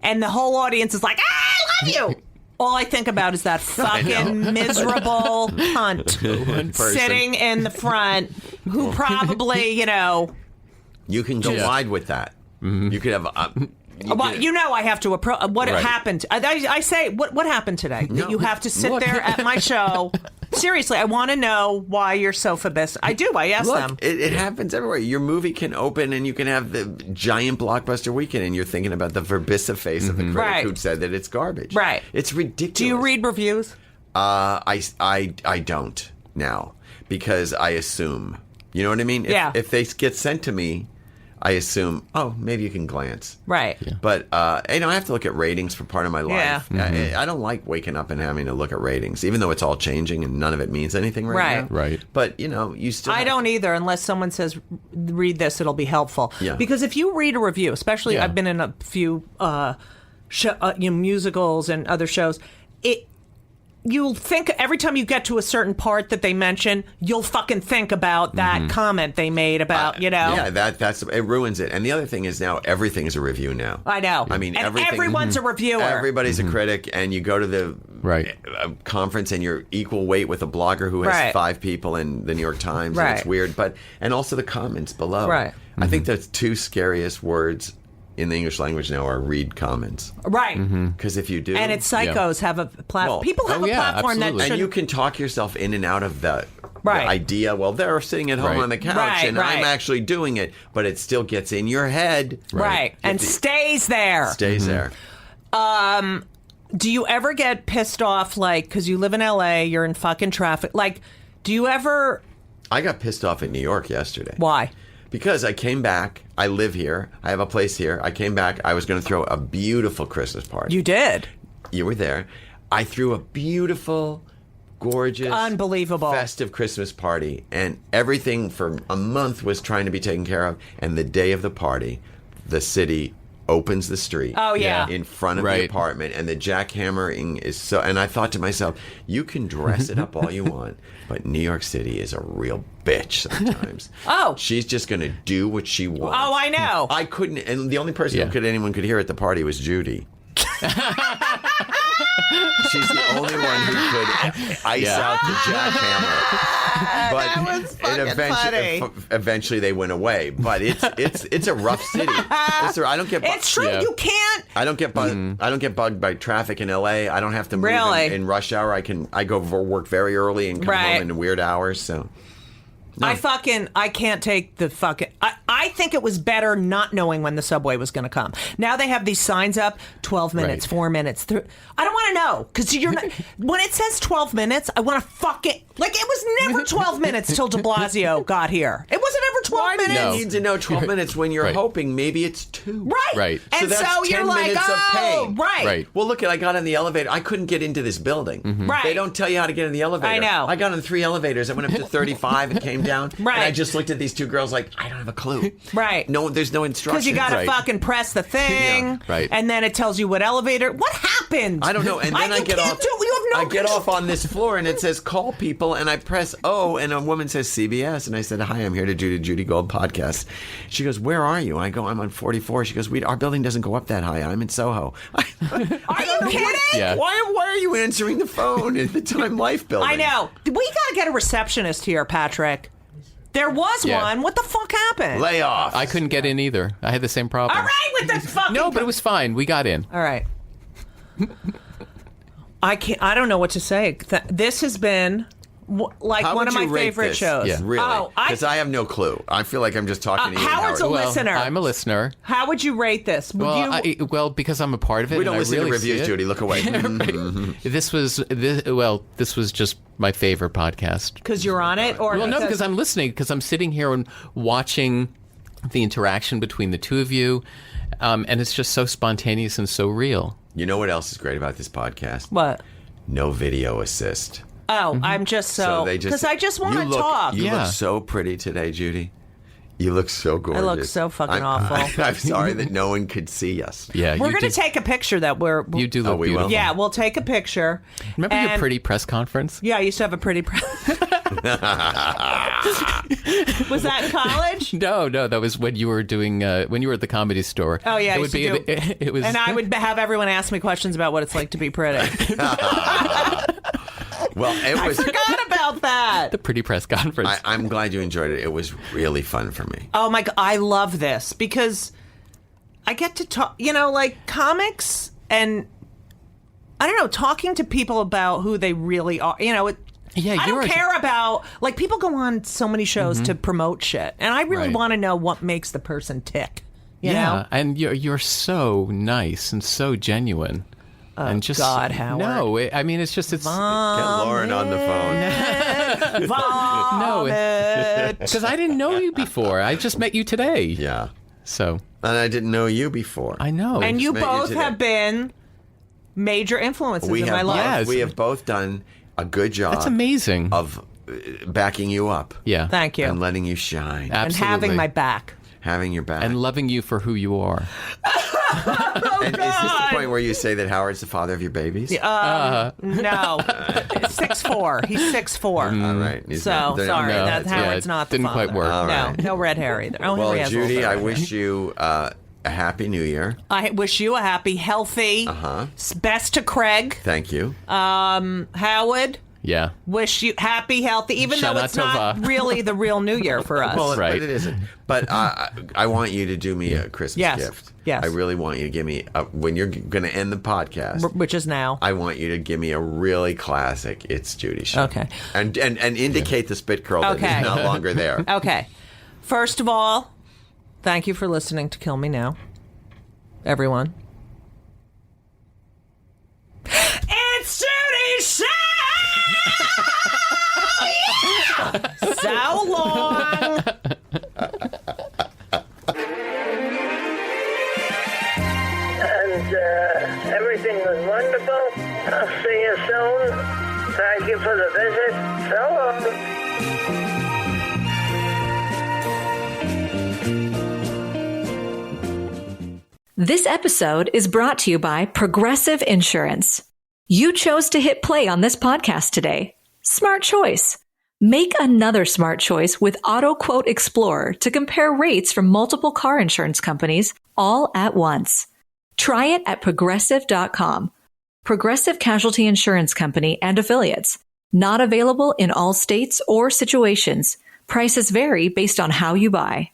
and the whole audience is like, I love you. All I think about is that fucking miserable cunt sitting in the front who probably, You can go wide with that. You could have. I have to approach. What happened? I say, what happened today? No. You have to sit there at my show. Seriously, I want to know why you're so Fabissina. I do. I ask them. It happens everywhere. Your movie can open and you can have the giant blockbuster weekend, and you're thinking about the verbissa face of the critic who said that it's garbage. Right. It's ridiculous. Do you read reviews? I don't now because I assume. You know what I mean? If they get sent to me, I assume, maybe you can glance. Right. Yeah. But, I have to look at ratings for part of my life. Yeah. I don't like waking up and having to look at ratings, even though it's all changing and none of it means anything right now. Right. But, you still I don't either, unless someone says, read this, it'll be helpful. Yeah. Because if you read a review, especially I've been in a few musicals and other shows, you'll think every time you get to a certain part that they mention, you'll fucking think about that comment they made about, Yeah, that's it ruins it. And the other thing is now everything is a review now. I know. I mean, and everyone's a reviewer. Everybody's a critic, and you go to the conference and you're equal weight with a blogger who has 5 people in the New York Times. And it's weird. And also the comments below. Right. I think the 2 scariest words in the English language now are read comments. Right. Because if you do... And it's psychos have a platform. People have a platform absolutely. that should... And you can talk yourself in and out of the idea, well, they're sitting at home on the couch and I'm actually doing it, but it still gets in your head. Right. And stays there. Stays there. Do you ever get pissed off, like, because you live in L.A., you're in fucking traffic, like, do you ever I got pissed off in New York yesterday. Why? Because I came back. I live here. I have a place here. I came back. I was going to throw a beautiful Christmas party. You did. You were there. I threw a beautiful, gorgeous, unbelievable, festive Christmas party, and everything for a month was trying to be taken care of. And the day of the party, the city opens the street. Oh, yeah. In front of the apartment, and the jackhammering is so. And I thought to myself, you can dress it up all you want, but New York City is a real bitch sometimes. Oh. She's just going to do what she wants. Oh, I know. I couldn't, and the only person anyone could hear at the party was Judy. She's the only one who could ice out the jackhammer. But that was fucking eventually they went away. But it's a rough city. I don't get. It's true. Yeah. You can't. I don't get bugged. I don't get bugged by traffic in L.A. I don't have to move in rush hour. I go for work very early and come home in weird hours. So. No. I can't take the fucking... I think it was better not knowing when the subway was going to come. Now they have these signs up, 12 minutes, 4 minutes. I don't want to know, because you're not... When it says 12 minutes, I want to fuck it. Like, it was never 12 minutes till de Blasio got here. It wasn't ever 12 minutes. You need to know 12 minutes when you're hoping maybe it's 2. Right. So that's so 10 you're like, minutes of pain. Right. Well, look, I got in the elevator. I couldn't get into this building. Mm-hmm. Right. They don't tell you how to get in the elevator. I know. I got in 3 elevators. I went up to 35 and came down. Right. And I just looked at these 2 girls like, I don't have a clue. Right. No, there's no instructions. Because you got to fucking press the thing. Yeah. Right. And then it tells you what elevator. What happened? I don't know. And then I get off. I get off on this floor and it says call people, and I press O, and a woman says CBS, and I said, hi, I'm here to do the Judy Gold podcast. She goes, where are you? And I go, I'm on 44. She goes, our building doesn't go up that high. I'm in Soho. Are you kidding? Yeah. Why are you answering the phone at the Time Life building? I know. We got to get a receptionist here, Patrick. There was one. What the fuck happened? Lay off. I couldn't get in either. I had the same problem. All right with this fucking... No, but it was fine. We got in. All right. I don't know what to say. This has been like one of my favorite shows. Yeah. Really? Because I have no clue. I feel like I'm just talking to you. Howard's a listener. I'm a listener. How would you rate this? Well, because I'm a part of it. We don't listen to reviews, Judy. Look away. This was just my favorite podcast. Because you're on it, or no, because I'm listening. Because I'm sitting here and watching the interaction between the two of you, and it's just so spontaneous and so real. You know what else is great about this podcast? What? No video assist. Oh, I'm just because I just want to talk. You look so pretty today, Judy. You look so gorgeous. I look so fucking awful. I'm sorry that no one could see us. Yeah, we're going to take a picture that you do look beautiful. Yeah, we'll take a picture. Remember your pretty press conference? Yeah, I used to have a pretty press. Was that in college? No, that was when you were doing when you were at the Comedy Store. Oh yeah, it was, and I would have everyone ask me questions about what it's like to be pretty. Well, I forgot about that. The pretty press conference. I'm glad you enjoyed it. It was really fun for me. Oh my God, I love this because I get to talk, like comics, and I don't know, talking to people about who they really are. I don't care about, like, people go on so many shows to promote shit, and I really want to know what makes the person tick. You know? And you're so nice and so genuine. Oh, and just, God, Howard. No, it's just... Get Lauren on the phone. No, because I didn't know you before. I just met you today. Yeah. So... And I didn't know you before. I know. And you both have been major influences in my life. Yes. We have both done a good job. That's amazing. Of backing you up. Yeah. Thank you. And letting you shine. Absolutely. And having my back. Having your back. And loving you for who you are. And is this the point where you say that Howard's the father of your babies? No. 6'4". He's 6'4". All right. Sorry. Howard's not the didn't father. quite work. No red hair either. Oh, well, Judy, I wish you a happy New Year. I wish you a happy, healthy. Best to Craig. Thank you. Howard. Yeah. Wish you happy, healthy, even though it's Shana not Tova. really the real New Year for us. Well, right. But it isn't. But I want you to do me a Christmas gift. Yes. I really want you to give me, when you're going to end the podcast. Which is now. I want you to give me a really classic It's Judy show. Okay. And indicate the spit curl that is no longer there. Okay. First of all, thank you for listening to Kill Me Now, everyone. It's Judy's show! Yeah! So long. And everything was wonderful. I'll see you soon. Thank you for the visit. So long. This episode is brought to you by Progressive Insurance. You chose to hit play on this podcast today. Smart choice. Make another smart choice with Auto Quote Explorer to compare rates from multiple car insurance companies all at once. Try it at progressive.com. Progressive Casualty Insurance Company and Affiliates. Not available in all states or situations. Prices vary based on how you buy.